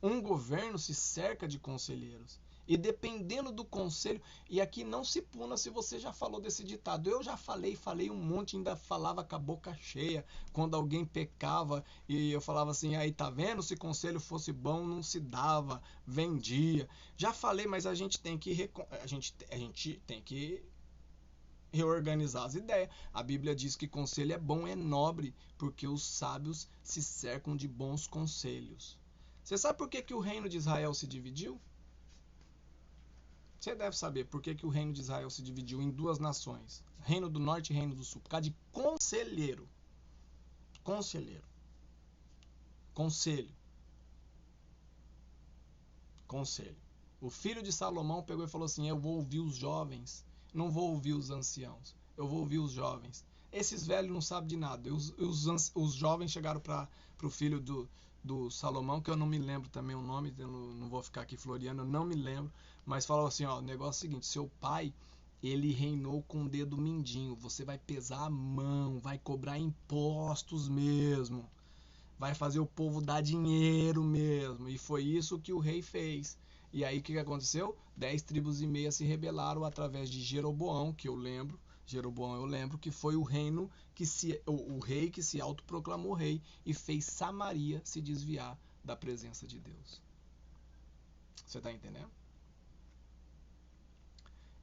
Um governo se cerca de conselheiros. E dependendo do conselho, e aqui não se puna se você já falou desse ditado. Eu já falei um monte, ainda falava com a boca cheia, quando alguém pecava, e eu falava assim, aí tá vendo, se conselho fosse bom, não se dava, vendia. Já falei, mas a gente tem que a gente tem que reorganizar as ideias. A Bíblia diz que conselho é bom, é nobre, porque os sábios se cercam de bons conselhos. Você sabe por que o reino de Israel se dividiu? Você deve saber por que o reino de Israel se dividiu em duas nações. Reino do Norte e Reino do Sul. Por causa de conselheiro. Conselheiro. Conselho. Conselho. O filho de Salomão pegou e falou assim, eu vou ouvir os jovens, não vou ouvir os anciãos. Eu vou ouvir os jovens. Esses velhos não sabem de nada. Os jovens chegaram para o filho do Salomão, que eu não me lembro também o nome, eu não vou ficar aqui floreando, eu não me lembro, mas falou assim, ó, o negócio é o seguinte, seu pai, ele reinou com o dedo mindinho, você vai pesar a mão, vai cobrar impostos mesmo, vai fazer o povo dar dinheiro mesmo, e foi isso que o rei fez. E aí o que aconteceu? 10 tribos e meia se rebelaram através de Jeroboão, que eu lembro, que foi o reino o rei que se autoproclamou rei e fez Samaria se desviar da presença de Deus. Você está entendendo?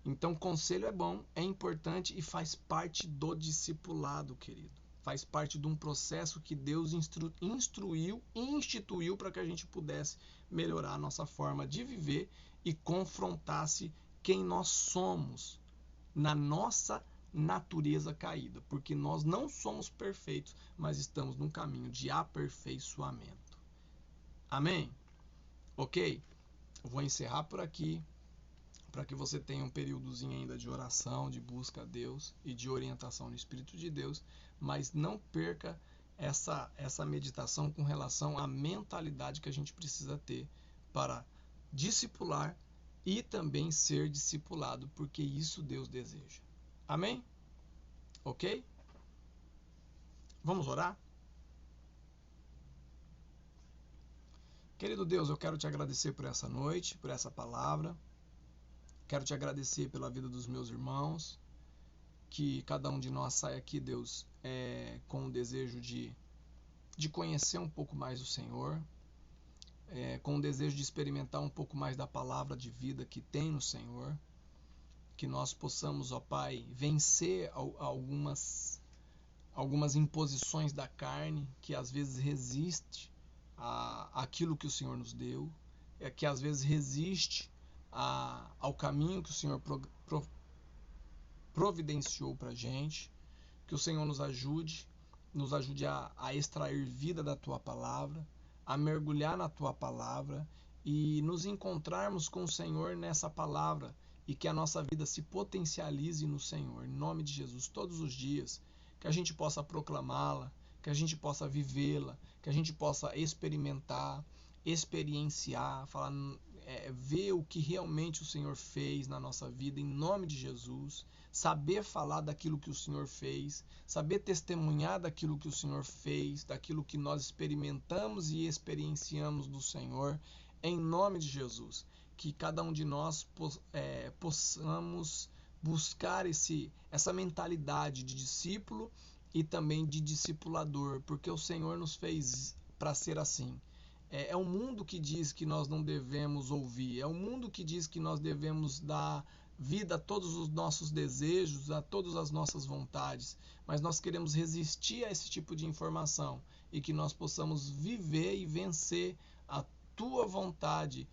Então, conselho é bom, é importante e faz parte do discipulado, querido. Faz parte de um processo que Deus instruiu e instituiu para que a gente pudesse melhorar a nossa forma de viver e confrontasse quem nós somos na nossa natureza caída, porque nós não somos perfeitos, mas estamos num caminho de aperfeiçoamento. Amém? Ok? Eu vou encerrar por aqui, para que você tenha um períodozinho ainda de oração, de busca a Deus e de orientação no Espírito de Deus, mas não perca essa meditação com relação à mentalidade que a gente precisa ter para discipular e também ser discipulado, porque isso Deus deseja. Amém? Ok? Vamos orar? Querido Deus, eu quero te agradecer por essa noite, por essa palavra. Quero te agradecer pela vida dos meus irmãos. Que cada um de nós saia aqui, Deus, com o desejo de conhecer um pouco mais o Senhor, com o desejo de experimentar um pouco mais da palavra de vida que tem no Senhor. Que nós possamos, ó Pai, vencer algumas imposições da carne que às vezes resiste àquilo que o Senhor nos deu, que às vezes resiste ao caminho que o Senhor providenciou para a gente. Que o Senhor nos ajude a extrair vida da Tua Palavra, a mergulhar na Tua Palavra e nos encontrarmos com o Senhor nessa Palavra e que a nossa vida se potencialize no Senhor, em nome de Jesus, todos os dias, que a gente possa proclamá-la, que a gente possa vivê-la, que a gente possa experimentar, experienciar, falar, ver o que realmente o Senhor fez na nossa vida, em nome de Jesus, saber falar daquilo que o Senhor fez, saber testemunhar daquilo que o Senhor fez, daquilo que nós experimentamos e experienciamos do Senhor, em nome de Jesus. Que cada um de nós possamos buscar essa mentalidade de discípulo e também de discipulador, porque o Senhor nos fez para ser assim. É o mundo que diz que nós não devemos ouvir, é o mundo que diz que nós devemos dar vida a todos os nossos desejos, a todas as nossas vontades, mas nós queremos resistir a esse tipo de informação e que nós possamos viver e vencer a Tua vontade,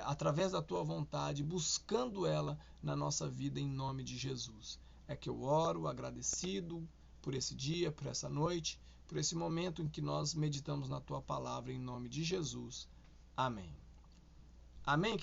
através da Tua vontade, buscando ela na nossa vida em nome de Jesus. É que eu oro agradecido por esse dia, por essa noite, por esse momento em que nós meditamos na Tua Palavra em nome de Jesus. Amém. Amém.